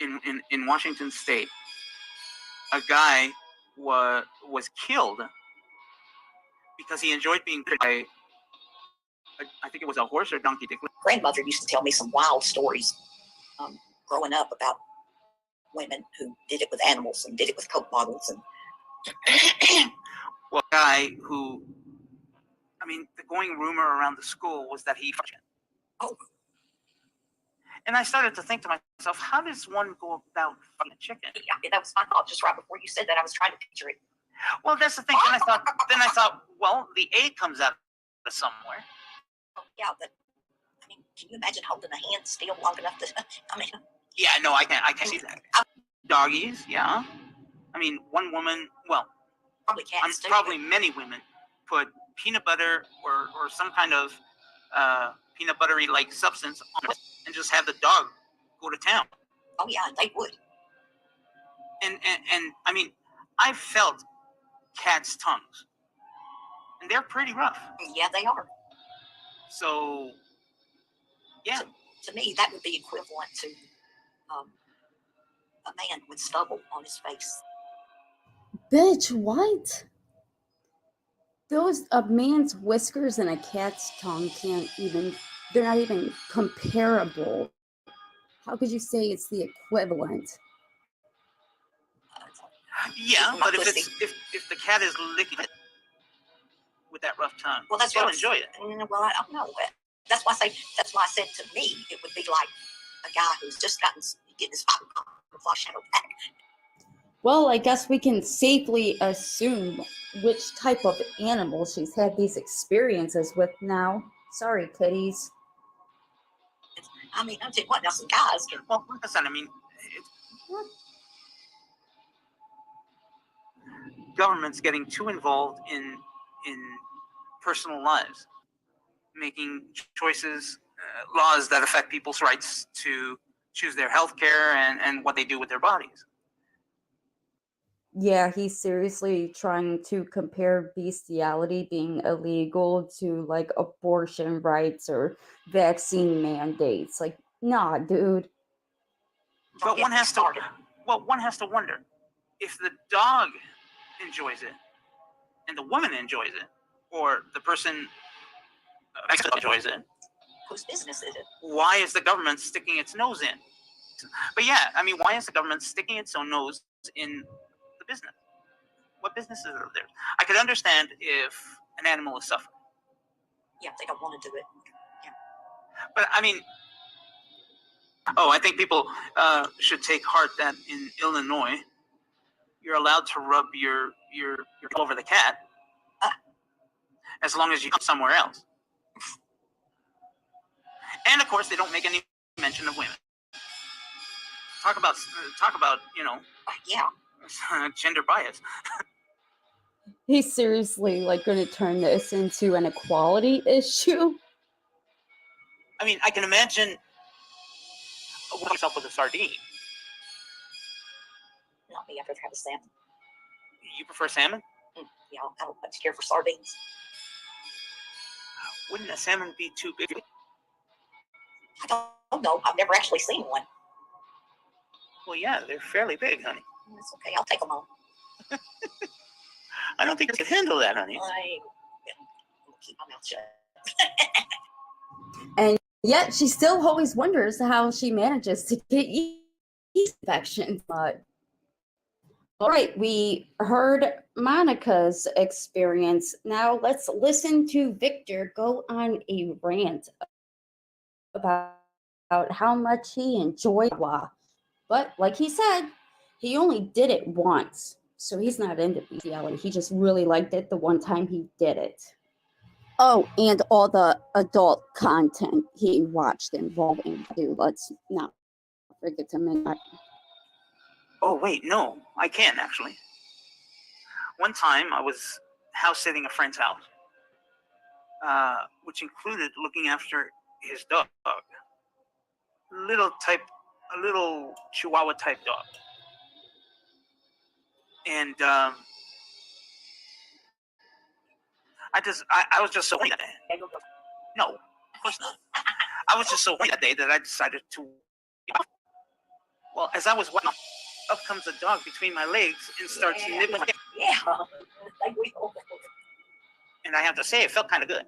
in Washington State. A guy was killed because he enjoyed being bitten by, I think it was a horse or donkey. Grandmother used to tell me some wild stories growing up about women who did it with animals and did it with Coke bottles. And well, a guy who, I mean, the going rumor around the school was that he fucked it. Oh. And I started to think to myself, how does one go about fucking a chicken? Yeah, that was my thought. Just right before you said that, I was trying to picture it. Well, that's the thing. Then I thought, well, the egg comes out of somewhere. Oh, yeah, but I mean, can you imagine holding a hand still long enough to? I mean. Yeah, no, I can't see that. Doggies, yeah. I mean, one woman, well, Probably cats too. probably many women put peanut butter or some kind of peanut buttery like substance on it and just have the dog go to town. Oh yeah, they would. And I mean, I've felt cats' tongues, and they're pretty rough. Yeah, they are. So, yeah. To me, that would be equivalent to a man with stubble on his face. Bitch, what? Those a man's whiskers and a cat's tongue can't even, they're not even comparable. How could you say it's the equivalent? Yeah, but if the cat is licking it with that rough tongue, Well, that's they'll what enjoy it. Well, I don't know. That's why I said to me it would be like a guy who's just getting his popping flush out of back. Well, I guess we can safely assume which type of animal she's had these experiences with now. Sorry, kitties. I mean, I'm telling you what, now some guys can. Well, like I said, I mean, government's getting too involved in personal lives, making choices, laws that affect people's rights to choose their health care and what they do with their bodies. Yeah, he's seriously trying to compare bestiality being illegal to like abortion rights or vaccine mandates. Like, nah, dude. But one has to wonder if the dog enjoys it and the woman enjoys it, or the person enjoys it. Whose business is it? Why is the government sticking its nose in? But yeah, I mean, why is the government sticking its own nose in the business? What business is there? I could understand if an animal is suffering. Yeah, they don't want to do it. Yeah. But I mean, I think people should take heart that in Illinois, you're allowed to rub your over the cat as long as you come somewhere else. And of course, they don't make any mention of women. Talk about Yeah. gender bias. He's seriously like going to turn this into an equality issue. I mean, I can imagine yourself with a sardine. Not me. I'd rather have a salmon. You prefer salmon? Yeah, I don't much care for sardines. Wouldn't a salmon be too big? I don't know. I've never actually seen one. Well, yeah, they're fairly big, honey. That's okay. I'll take them home. I don't think you can handle that, honey. I'll keep my mouth shut. And yet she still always wonders how she manages to get yeast infections. But all right, we heard Monica's experience. Now let's listen to Victor go on a rant about how much he enjoyed Wawa. But like he said, he only did it once. So he's not into bestiality. He just really liked it the one time he did it. Oh, and all the adult content he watched involving you. Let's not forget to mention that. Oh, wait, no, I can't actually. One time I was house sitting a friend's house, which included looking after his dog. A little Chihuahua type dog. And I was just so horny that day. No, of course not. I was just so horny that day that I decided to. Well, as I was walking, up comes a dog between my legs and starts nibbling. Yeah, they will. And I have to say, it felt kind of good.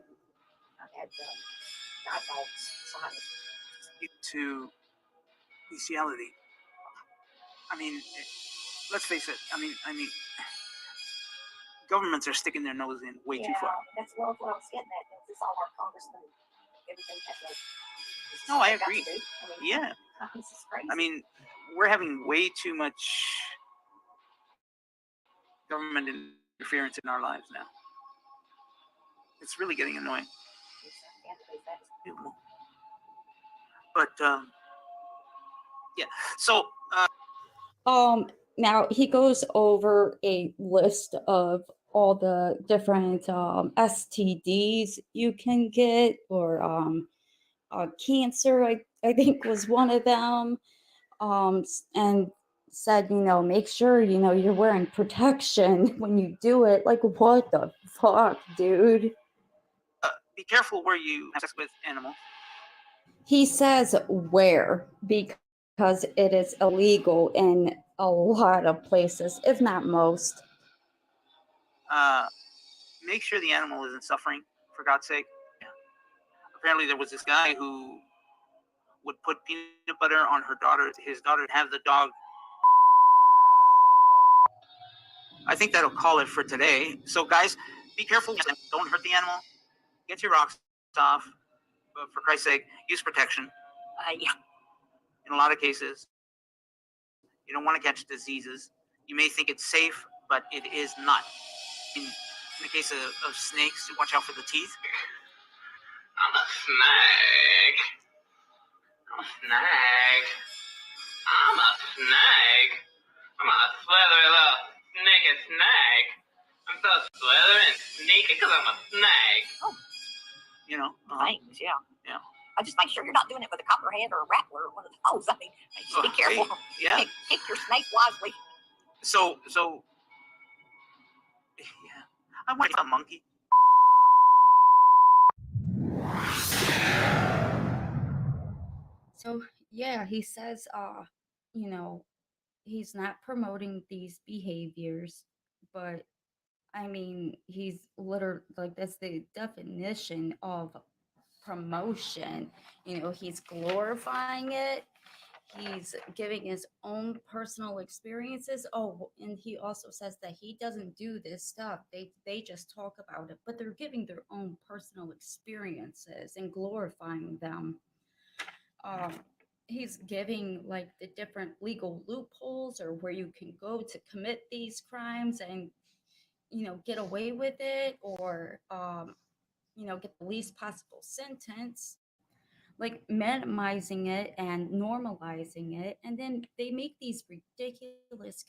I've had guide dogs. To bestiality. I mean, let's face it. I mean, governments are sticking their nose in way too far. That's what I was getting at. This is all our congressmen. Everything has a. No, I agree. Yeah. This is crazy. I mean, we're having way too much government interference in our lives now. It's really getting annoying. But yeah. So. Now he goes over a list of all the different STDs you can get, or cancer, I think was one of them. And said, make sure, you're wearing protection when you do it. Like, what the fuck, dude? Be careful where you have sex with animals. He says where, because it is illegal in a lot of places, if not most. Make sure the animal isn't suffering, for God's sake. Yeah. Apparently, there was this guy who would put peanut butter on his daughter, and have the dog. I think that'll call it for today. So, guys, be careful. Don't hurt the animal. Get your rocks off. But for Christ's sake, use protection. Yeah. In a lot of cases, you don't want to catch diseases. You may think it's safe, but it is not. In the case of snakes, watch out for the teeth. I'm a snake. I'm a snake. I'm a snake. I'm a slithery little snaky snake. I'm so slithery and sneaky because I'm a snake. Oh. Thanks, yeah. Yeah. I just make sure you're not doing it with a copperhead or a rattler or one of those. I mean, just be careful. Hey, yeah. Pick your snake wisely. So, yeah. I want a monkey. So yeah, he says, he's not promoting these behaviors, but I mean, he's literally like, that's the definition of promotion. He's glorifying it. He's giving his own personal experiences. Oh, and he also says that he doesn't do this stuff. They just talk about it, but they're giving their own personal experiences and glorifying them. He's giving like the different legal loopholes, or where you can go to commit these crimes and get away with it, or get the least possible sentence, like minimizing it and normalizing it. And then they make these ridiculous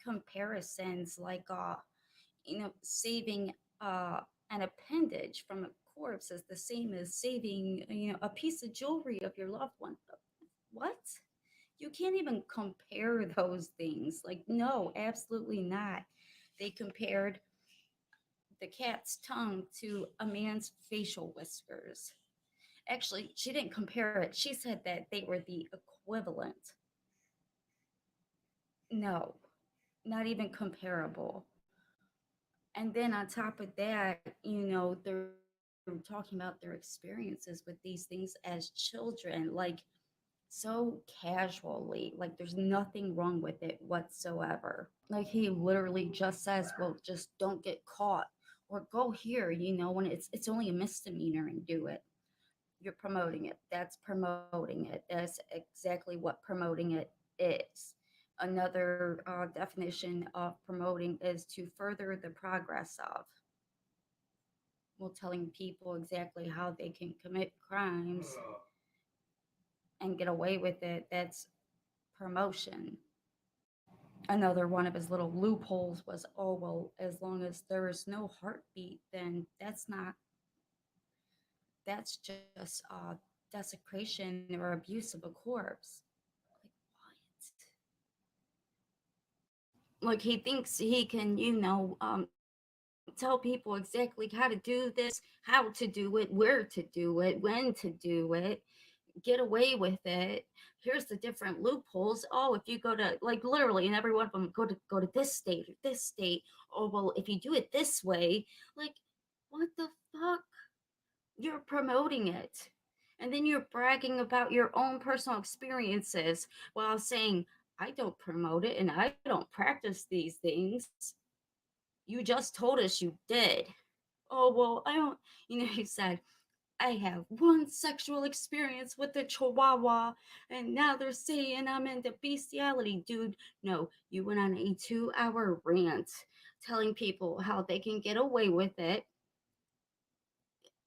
comparisons, like saving an appendage from a corpse is the same as saving a piece of jewelry of your loved one. What? You can't even compare those things. Like, no, absolutely not. They compared the cat's tongue to a man's facial whiskers. Actually, she didn't compare it. She said that they were the equivalent. No, not even comparable. And then on top of that, they're talking about their experiences with these things as children, like so casually, like there's nothing wrong with it whatsoever. Like he literally just says, well, just don't get caught, or go here, when it's only a misdemeanor, and do it. You're promoting it. That's promoting it. That's exactly what promoting it is. Another definition of promoting is to further the progress of. Well, telling people exactly how they can commit crimes and get away with it, that's promotion. Another one of his little loopholes was, oh, well, as long as there is no heartbeat, then that's just desecration or abuse of a corpse. Like, what? Like, he thinks he can, tell people exactly how to do this, how to do it, where to do it, when to do it, get away with it. Here's the different loopholes. Oh, if you go to, like, literally, and every one of them, go to this state or this state. Oh, well, if you do it this way, like, what the fuck? You're promoting it. And then you're bragging about your own personal experiences while saying, I don't promote it and I don't practice these things. You just told us you did. Oh, well, I don't, he said, I have one sexual experience with a chihuahua, and now they're saying I'm into bestiality. Dude, no, you went on a 2-hour rant telling people how they can get away with it,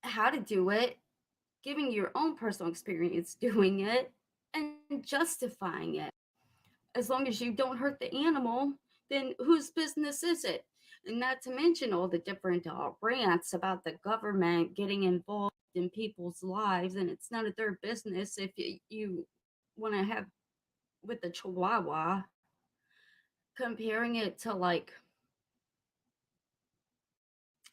how to do it, giving your own personal experience doing it, and justifying it. as long as you don't hurt the animal, then whose business is it? And not to mention all the different rants about the government getting involved in people's lives, and it's none of their business if you want to have with the Chihuahua, comparing it to like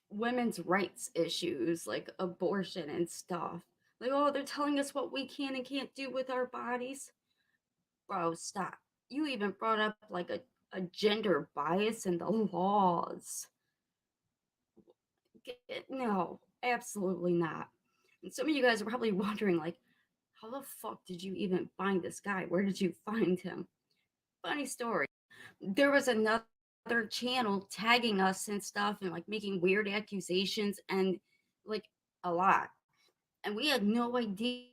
women's rights issues like abortion and stuff. Like, oh, they're telling us what we can and can't do with our bodies. Bro, stop. You even brought up like a gender bias in the laws. No, absolutely not. And some of you guys are probably wondering, like, how the fuck did you even find this guy? Where did you find him? Funny story. There was another channel tagging us and stuff and like making weird accusations and like a lot. And we had no idea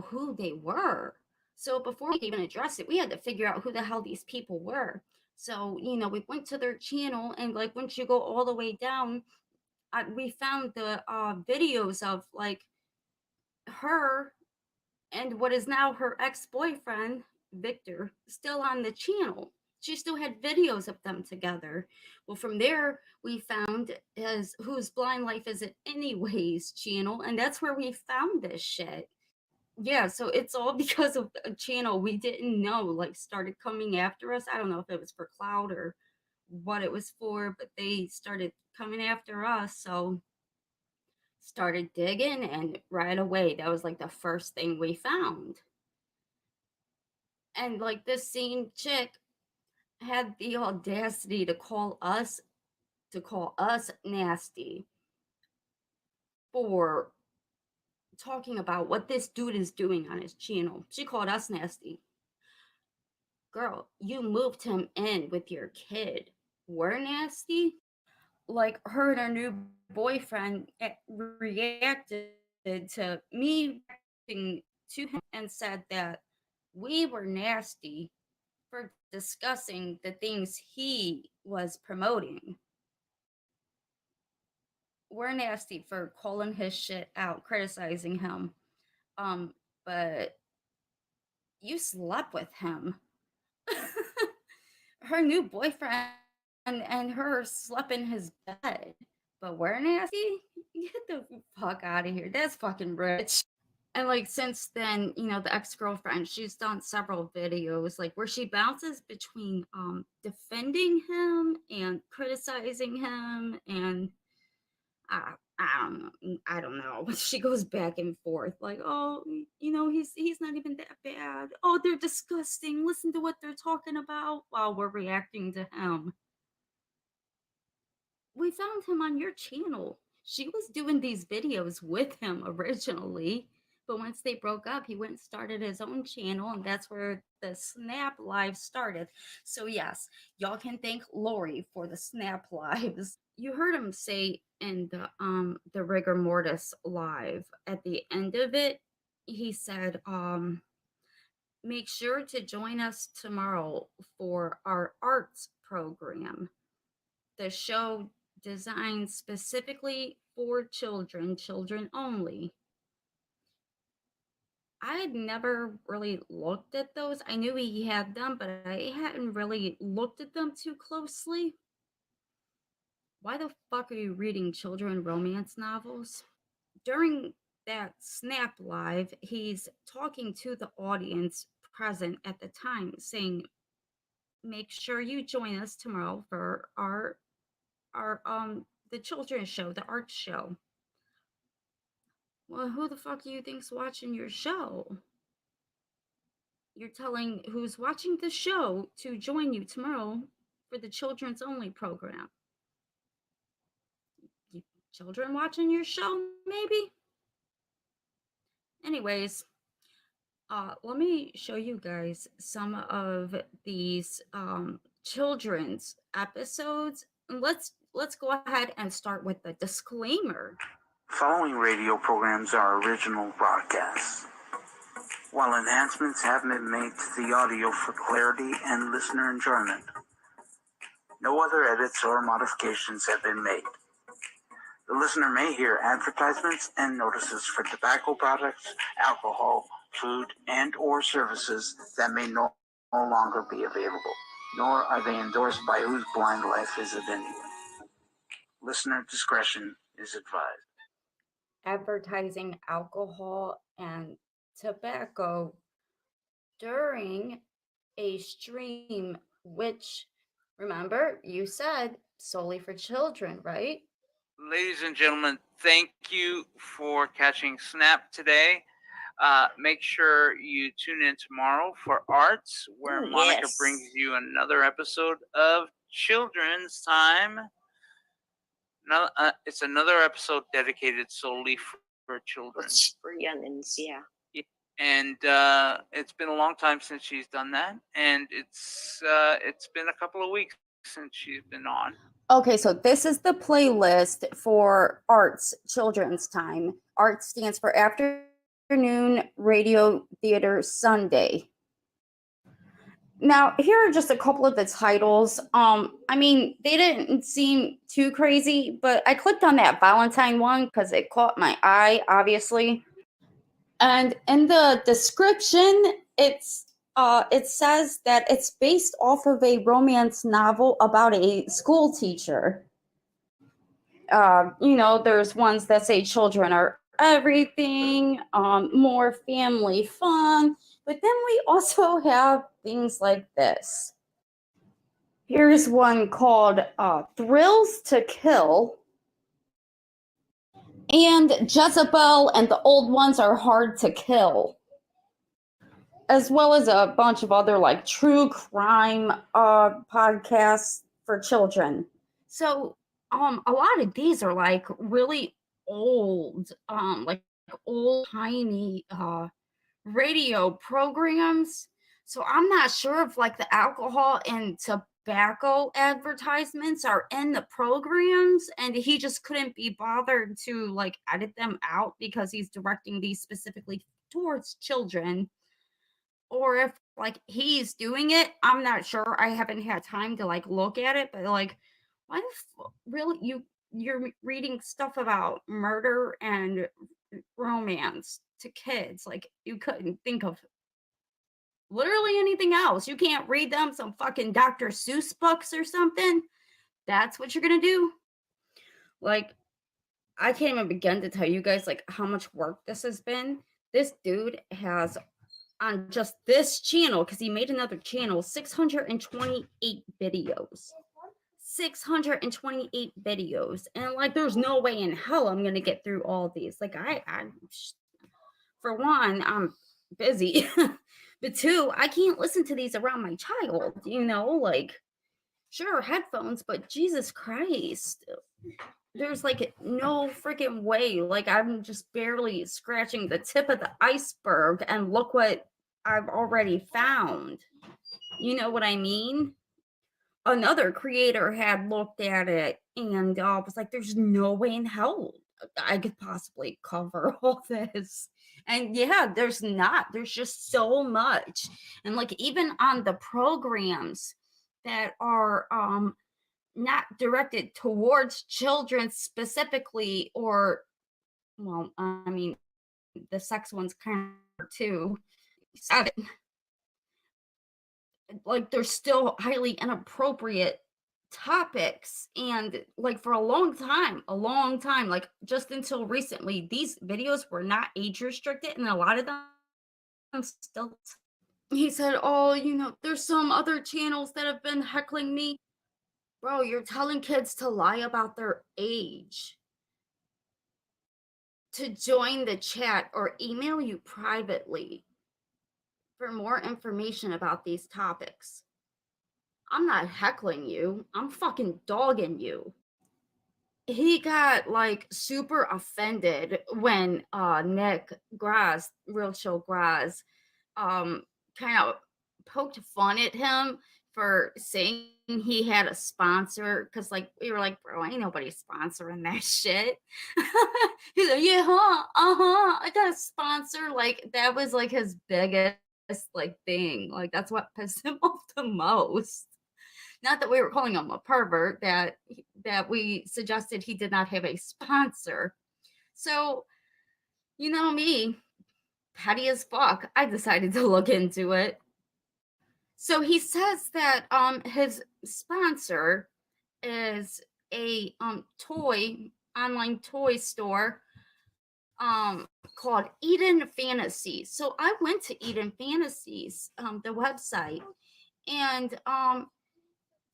who they were. So before we could even address it, we had to figure out who the hell these people were. So, we went to their channel, and like once you go all the way down, we found the videos of like her and what is now her ex-boyfriend, Victor, still on the channel. She still had videos of them together. Well, from there, we found his Whose Blind Life Is It Anyways channel, and that's where we found this shit. Yeah, so it's all because of a channel we didn't know, like, started coming after us. I don't know if it was for clout or what it was for, but they started coming after us, so started digging, and right away, that was like the first thing we found. And like this same chick had the audacity to call us nasty for talking about what this dude is doing on his channel. She called us nasty. Girl, you moved him in with your kid. We're nasty? Like, her and her new boyfriend reacted to me reacting to him and said that we were nasty for discussing the things he was promoting. We're nasty for calling his shit out, criticizing him. But you slept with him. Her new boyfriend and her slept in his bed. But we're nasty? Get the fuck out of here. That's fucking rich. And like since then, the ex-girlfriend, she's done several videos like where she bounces between defending him and criticizing him, and I don't know. But she goes back and forth like, oh, he's not even that bad. Oh, they're disgusting. Listen to what they're talking about while we're reacting to him. We found him on your channel. She was doing these videos with him originally, but once they broke up, he went and started his own channel, and that's where the Snap Live started. So yes, y'all can thank Lori for the Snap Lives. You heard him say in the Rigor Mortis Live at the end of it, he said, make sure to join us tomorrow for our arts program. The show designed specifically for children only. I had never really looked at those. I knew he had them, but I hadn't really looked at them too closely. Why the fuck are you reading children romance novels? During that Snap Live, he's talking to the audience present at the time, saying, make sure you join us tomorrow for our the children's show, the art show. Well, who the fuck do you think's watching your show? You're telling who's watching the show to join you tomorrow for the children's only program. Children watching your show, maybe? Anyways, let me show you guys some of these children's episodes. Let's go ahead and start with the disclaimer. Following radio programs are original broadcasts. While enhancements have been made to the audio for clarity and listener enjoyment, no other edits or modifications have been made. The listener may hear advertisements and notices for tobacco products, alcohol, food, and/or services that may no longer be available, nor are they endorsed by Whose Blind Life Is It Anyway? Listener discretion is advised. Advertising alcohol and tobacco during a stream, which, remember, you said solely for children, right? Ladies and gentlemen, thank you for catching Snap today. Make sure you tune in tomorrow for Arts, where Ooh, Monica yes. brings you another episode of Children's Time. No, it's another episode dedicated solely for children. For youngins, yeah. And it's been a long time since she's done that, and it's been a couple of weeks since she's been on. Okay, so this is the playlist for Arts Children's Time. Arts stands for Afternoon Radio Theater Sunday. Now, here are just a couple of the titles. I mean, they didn't seem too crazy, but I clicked on that Valentine one because it caught my eye, obviously. And in the description, it says that it's based off of a romance novel about a school teacher. There's ones that say children are everything, more family fun, but then we also have things like this. Here's one called Thrills to Kill. And Jezebel and the Old Ones Are Hard to Kill. As well as a bunch of other like true crime podcasts for children. So a lot of these are like really old, like old timey radio programs. So I'm not sure if like the alcohol and tobacco advertisements are in the programs and he just couldn't be bothered to like edit them out because he's directing these specifically towards children, or if like he's doing it. I'm not sure. I haven't had time to like look at it, but like why really you're reading stuff about murder and romance to kids? Like you couldn't think of literally anything else. You can't read them some fucking Dr. Seuss books or something. That's what you're gonna do. Like, I can't even begin to tell you guys like how much work this has been. This dude has on just this channel, because he made another channel, 628 videos. 628 videos. And like there's no way in hell I'm gonna get through all these. Like I for one, I'm busy. But two, I can't listen to these around my child, like sure, headphones, but Jesus Christ. There's like no freaking way. Like I'm just barely scratching the tip of the iceberg, and look what I've already found. You know what I mean? Another creator had looked at it and was like, there's no way in hell I could possibly cover all this. And yeah, there's just so much. And like even on the programs that are not directed towards children specifically, or well, I mean the sex ones kind of too. 7. Like there's still highly inappropriate topics, and like for a long time, like just until recently, these videos were not age restricted, and a lot of them still. He said, oh, there's some other channels that have been heckling me. Bro, you're telling kids to lie about their age, to join the chat or email you privately for more information about these topics. I'm not heckling you. I'm fucking dogging you. He got like super offended when Nick Graz, Real Chill Graz, kind of poked fun at him for saying he had a sponsor, because like we were like, bro, ain't nobody sponsoring that shit. He's like, yeah, I got a sponsor. Like that was like his biggest like thing. Like that's what pissed him off the most. Not that we were calling him a pervert, that we suggested he did not have a sponsor. So, you know me, petty as fuck, I decided to look into it. So he says that his sponsor is a online toy store called Eden Fantasies. So I went to Eden Fantasies, the website, and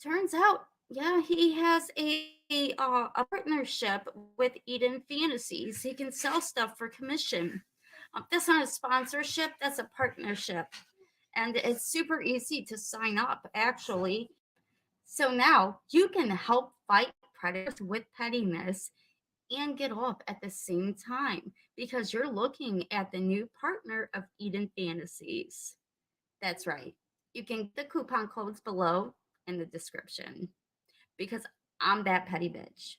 turns out, yeah, he has a partnership with Eden Fantasies. He can sell stuff for commission. That's not a sponsorship, that's a partnership. And it's super easy to sign up, actually. So now you can help fight predators with pettiness and get off at the same time because you're looking at the new partner of Eden Fantasies. That's right. You can get the coupon codes below in the description because I'm that petty bitch.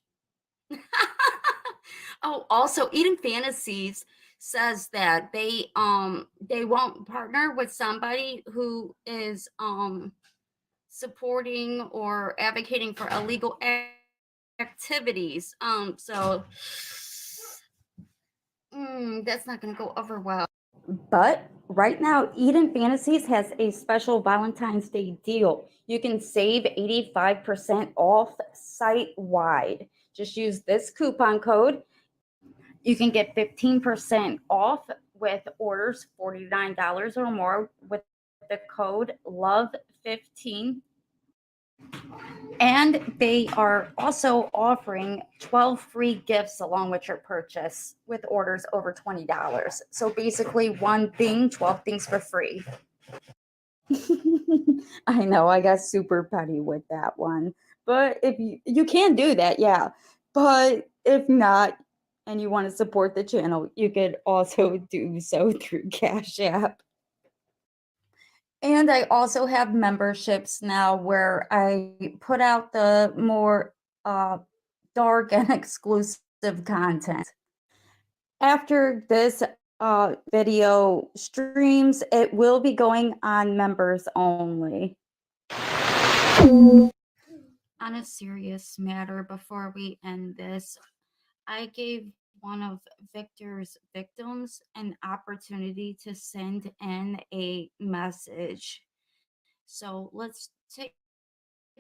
Oh, also Eden Fantasies says that they won't partner with somebody who is supporting or advocating for illegal activities. That's not going to go over well. But right now, Eden Fantasies has a special Valentine's Day deal. You can save 85% off site wide. Just use this coupon code. You can get 15% off with orders $49 or more with the code LOVE15. And they are also offering 12 free gifts along with your purchase with orders over $20. So basically, one thing, 12 things for free. I know I got super petty with that one. But if you can do that, yeah. But if not, and you want to support the channel, you could also do so through Cash App. And I also have memberships now where I put out the more dark and exclusive content. After this video streams, it will be going on members only. On a serious matter, before we end this, I gave one of Victor's victims an opportunity to send in a message. So let's take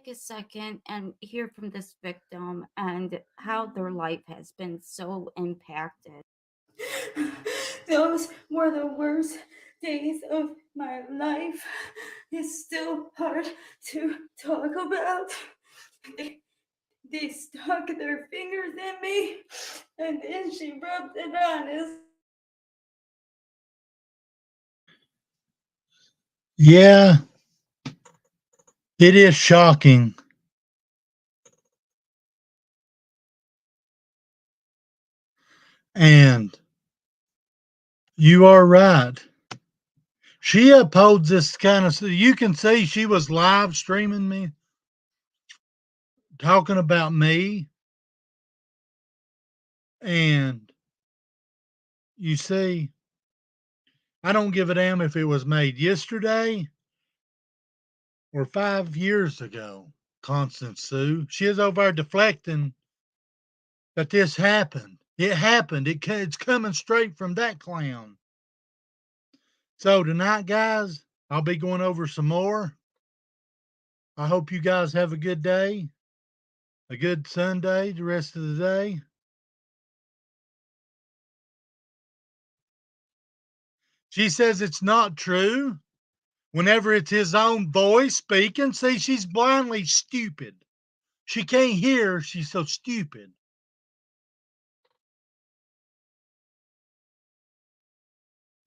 a second and hear from this victim and how their life has been so impacted. Those were the worst days of my life. It's still hard to talk about. They stuck their fingers in me, and then she rubbed it on his. Yeah, it is shocking. And you are right. She upholds this kind of. You can see she was live streaming me, talking about me. And you see, I don't give a damn if it was made yesterday or 5 years ago. Constance Sue, she is over there deflecting that this happened. It happened. It's coming straight from that clown. So tonight, guys, I'll be going over some more. I hope you guys have a good day, a good Sunday, the rest of the day. She says it's not true. Whenever it's his own voice speaking, see, she's blindly stupid. She can't hear. She's so stupid.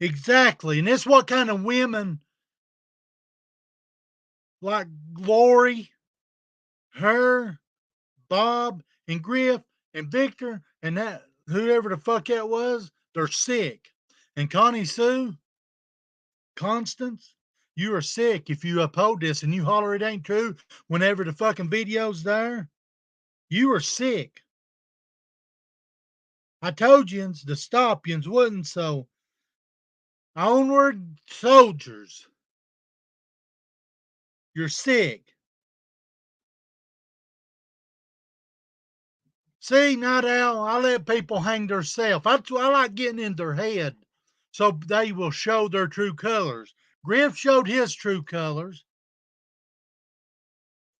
Exactly. And that's what kind of women like Lori, her, Bob, and Griff, and Victor, and that whoever the fuck that was, they're sick. And Connie Sue, Constance, you are sick if you uphold this and you holler it ain't true whenever the fucking video's there. You are sick. I told you to stop you wasn't so. Onward, soldiers. You're sick. See, Night Owl, I let people hang themselves. I like getting in their head so they will show their true colors. Griff showed his true colors.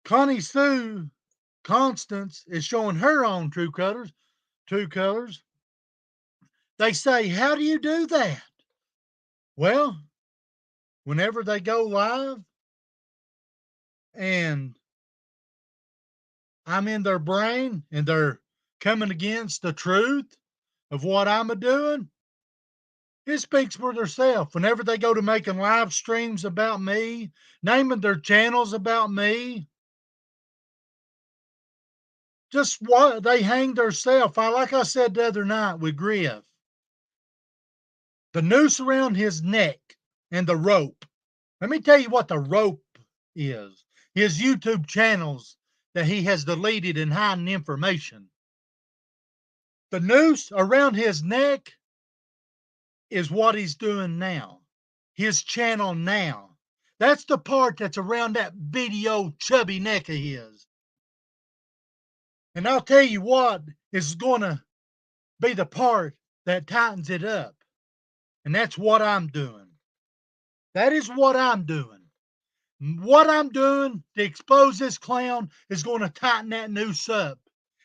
Connie Sue Constance is showing her own true colors. True colors. They say, how do you do that? Well, whenever they go live and I'm in their brain and they're coming against the truth of what I'm a doing, it speaks for themselves. Whenever they go to making live streams about me, naming their channels about me, just what they hang theirself. Like I said the other night with Griff, the noose around his neck and the rope. Let me tell you what the rope is. His YouTube channels that he has deleted and hiding information. The noose around his neck is what he's doing now. His channel now. That's the part that's around that video chubby neck of his. And I'll tell you what is going to be the part that tightens it up. And that's what I'm doing. That is what I'm doing. What I'm doing to expose this clown is going to tighten that noose up.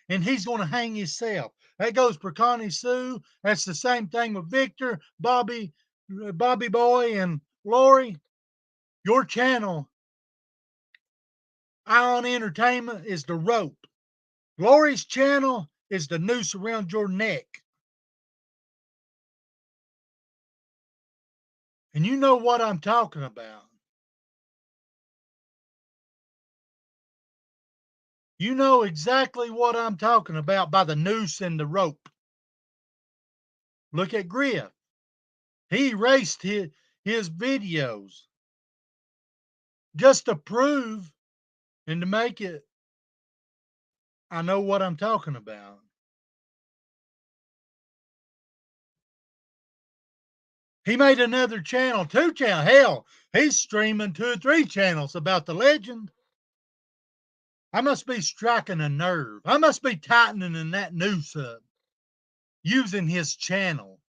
And he's going to hang himself. That goes for Connie Sue. That's the same thing with Victor, Bobby Boy, and Lori. Your channel, Ion Entertainment, is the rope. Lori's channel is the noose around your neck. And you know what I'm talking about. You know exactly what I'm talking about by the noose and the rope. Look at Griff. He erased his videos just to prove and to make it, I know what I'm talking about. He made another channel, 2 channels. Hell, he's streaming 2 or 3 channels about the legend. I must be striking a nerve. I must be tightening that noose up using his channel.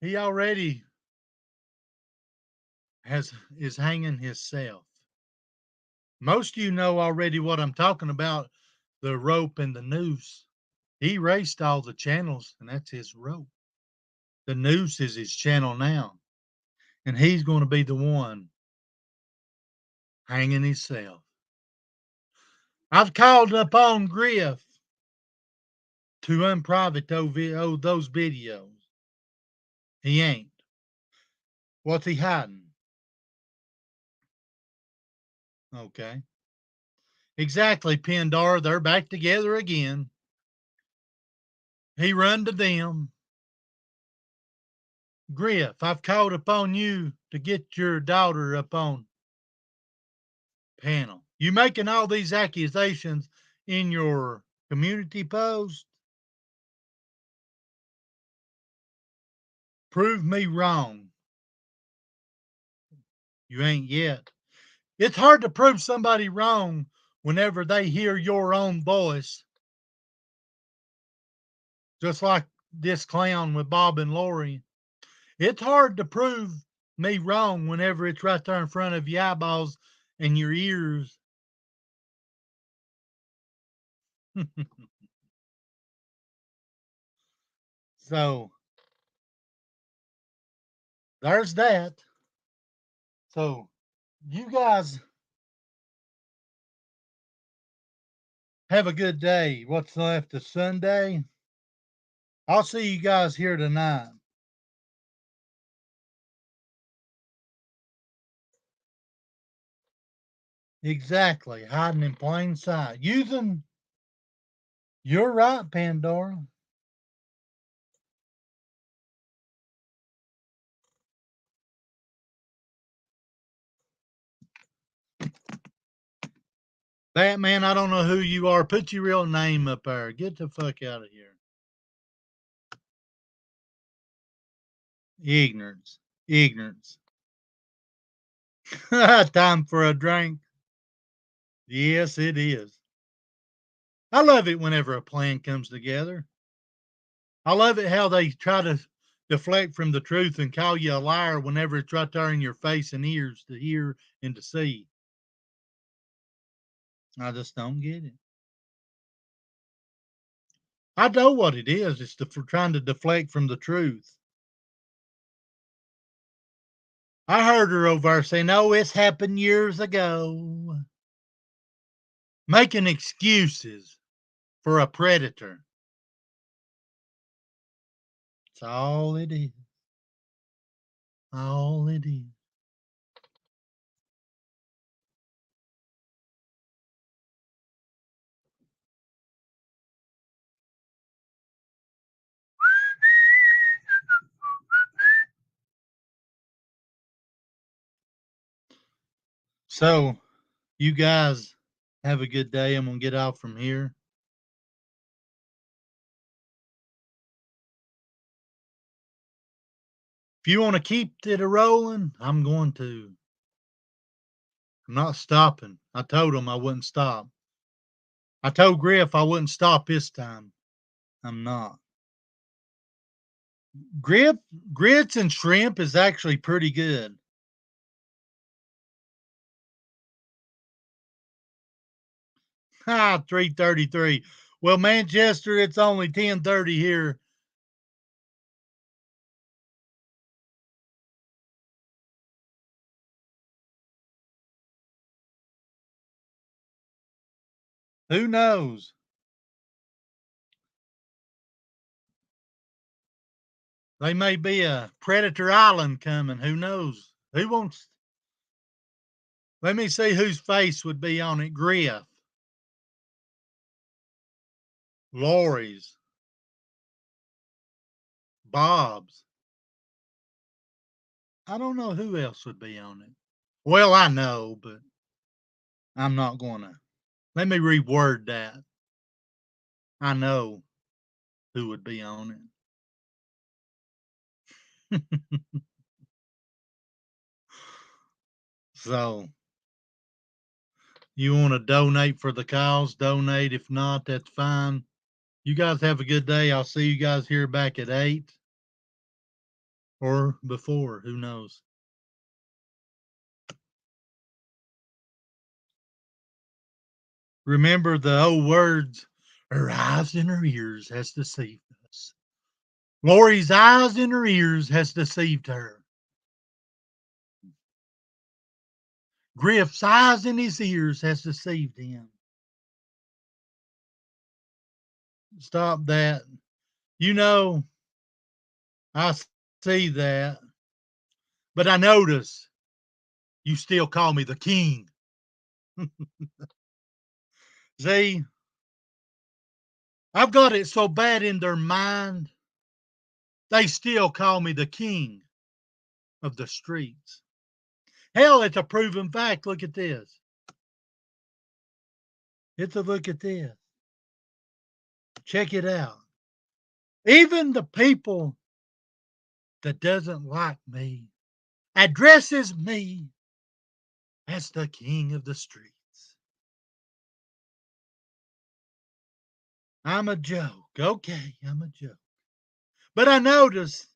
He already is hanging himself. Most of you know already what I'm talking about, the rope and the noose. He erased all the channels, and that's his rope. The noose is his channel now, and he's going to be the one hanging himself. I've called upon Griff to unprivate those videos. He ain't. What's he hiding? Okay. Exactly, Pandora. They're back together again. He run to them. Griff, I've called upon you to get your daughter up on panel. You making all these accusations in your community post? Prove me wrong. You ain't yet. It's hard to prove somebody wrong whenever they hear your own voice. Just like this clown with Bob and Lori. It's hard to prove me wrong whenever it's right there in front of your eyeballs and your ears. So there's that. So you guys have a good day. What's left of Sunday? I'll see you guys here tonight. Exactly. Hiding in plain sight. Using, you're right, Pandora. Batman, I don't know who you are. Put your real name up there. Get the fuck out of here. Ignorance. Ignorance. Time for a drink. Yes, it is. I love it whenever a plan comes together. I love it how they try to deflect from the truth and call you a liar whenever it's right there in your face and ears to hear and to see. I just don't get it. I know what it is. It's for trying to deflect from the truth. I heard her over there saying, "Oh, it's happened years ago," making excuses for a predator. That's all it is. All it is. So, you guys have a good day. I'm going to get off from here. If you want to keep it a rolling, I'm going to. I'm not stopping. I told him I wouldn't stop. I told Griff I wouldn't stop this time. I'm not. Grits and shrimp is actually pretty good. Ha, 3:33. Well, Manchester, it's only 10:30 here. Who knows? They may be a Predator Island coming. Who knows? Who wants? Let me see whose face would be on it. Griff, Lori's, Bob's. I don't know who else would be on it. Well, I know, but I'm not going to. Let me reword that. I know who would be on it. So, you want to donate for the cause? Donate. If not, that's fine. You guys have a good day. I'll see you guys here back at 8 or before. Who knows? Remember the old words, her eyes and her ears has deceived us. Lori's eyes and her ears has deceived her. Griff's eyes and his ears has deceived him. Stop that. You know, I see that, but I notice you still call me the king. See, I've got it so bad in their mind, they still call me the king of the streets. Hell, it's a proven fact. Look at this. It's a look at this. Check it out. Even the people that doesn't like me addresses me as the king of the streets. I'm a joke. Okay, I'm a joke. But I notice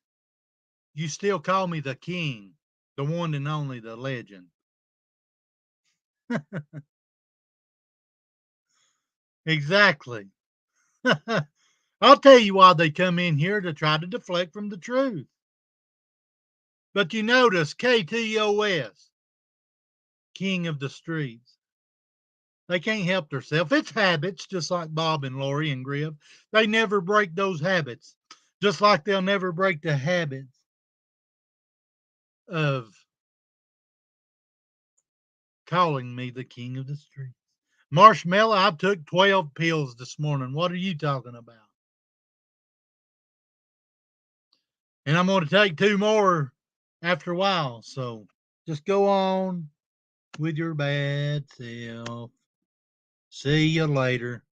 you still call me the king, the one and only, the legend. Exactly. I'll tell you why they come in here to try to deflect from the truth. But you notice KTOS, king of the streets. They can't help themselves. It's habits, just like Bob and Lori and Griff. They never break those habits, just like they'll never break the habits of calling me the king of the streets. Marshmallow, I took 12 pills this morning. What are you talking about? And I'm going to take 2 more after a while. So just go on with your bad self. See you later.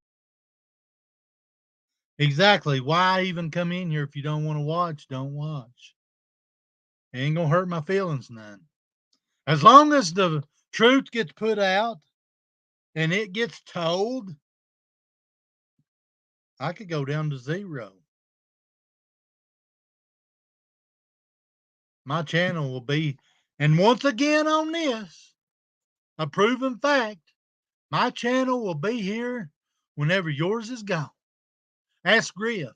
Exactly. Why even come in here if you don't want to watch? Don't watch. It ain't going to hurt my feelings none. As long as the truth gets put out and it gets told, I could go down to 0. My channel will be, and once again on this, a proven fact, my channel will be here whenever yours is gone. Ask Griff.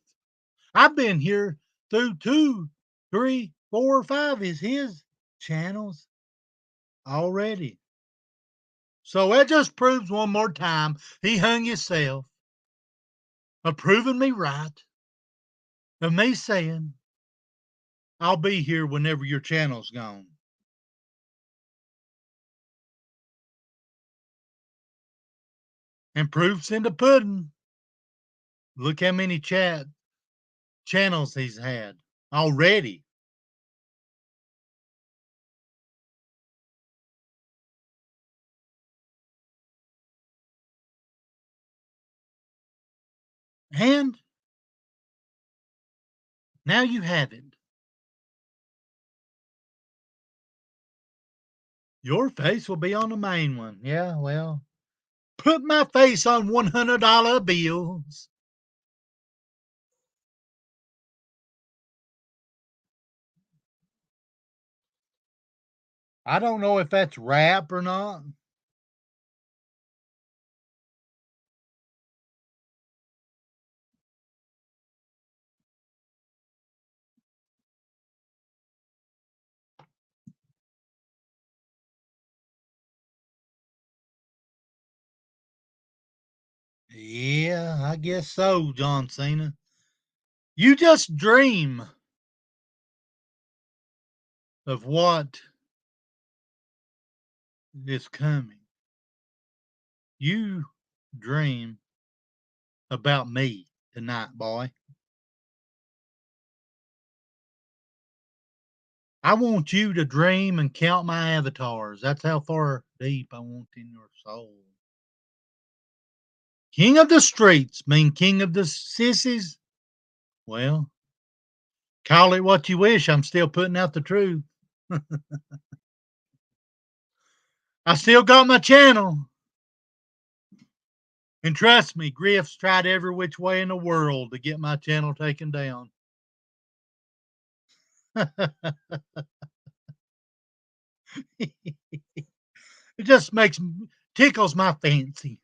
I've been here through 2, 3, 4, 5 is his channels already. So that just proves one more time he hung himself, of proving me right, of me saying I'll be here whenever your channel's gone. And proof's in the pudding. Look how many channels he's had already. And now you have it. Your face will be on the main one. Yeah, well, put my face on $100 bills. I don't know if that's rap or not. Yeah, I guess so, John Cena. You just dream of what is coming. You dream about me tonight, boy. I want you to dream and count my avatars. That's how far deep I want in your soul. King of the streets mean king of the sissies? Well, call it what you wish. I'm still putting out the truth. I still got my channel. And trust me, Griff's tried every which way in the world to get my channel taken down. It just tickles my fancy.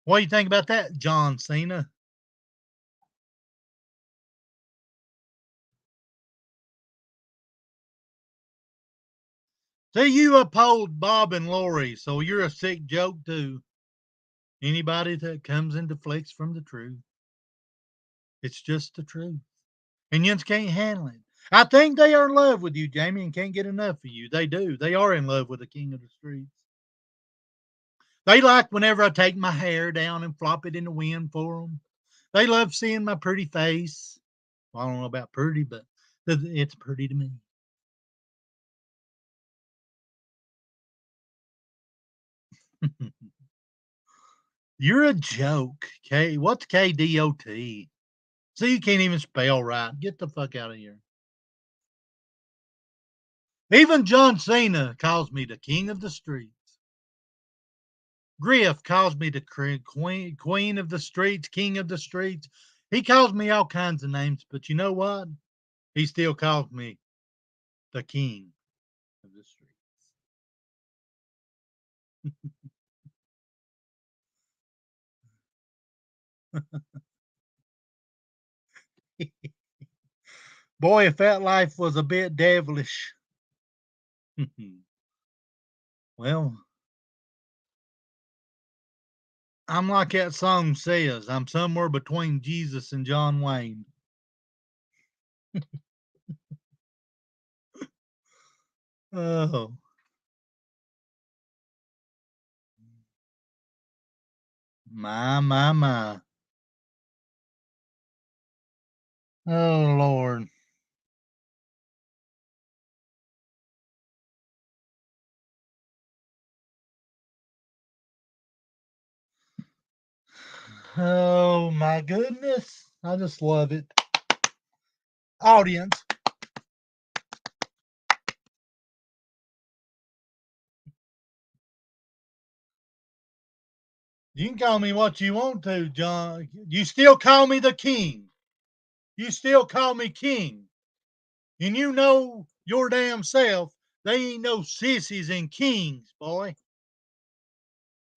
What do you think about that, John Cena? See, you uphold Bob and Lori, so you're a sick joke too. Anybody that comes and deflects from the truth, it's just the truth. And you can't handle it. I think they are in love with you, Jamie, and can't get enough of you. They do. They are in love with the king of the streets. They like whenever I take my hair down and flop it in the wind for them. They love seeing my pretty face. Well, I don't know about pretty, but it's pretty to me. You're a joke. What's KDOT? See, you can't even spell right. Get the fuck out of here. Even John Cena calls me the king of the streets. Griff calls me the queen of the streets, king of the streets. He calls me all kinds of names, but you know what? He still calls me the king of the streets. Boy, if that life was a bit devilish. Well, I'm like that song says, I'm somewhere between Jesus and John Wayne. Oh. My. Oh, Lord. Oh, my goodness. I just love it. Audience. You can call me what you want to, John. You still call me the king. You still call me king. And you know your damn self, they ain't no sissies and kings, boy.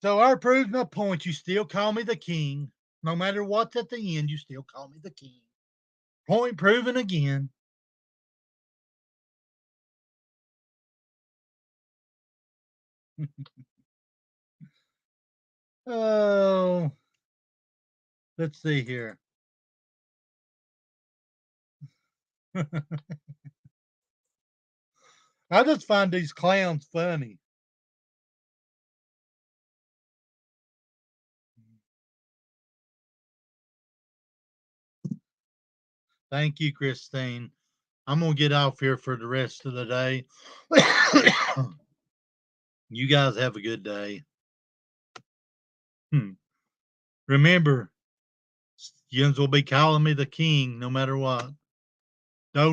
So I proved my point. You still call me the king. No matter what's at the end, you still call me the king. Point proven again. Oh, let's see here. I just find these clowns funny. Thank you, Christine. I'm going to get off here for the rest of the day. You guys have a good day. Remember, Yins will be calling me the king no matter what. Don't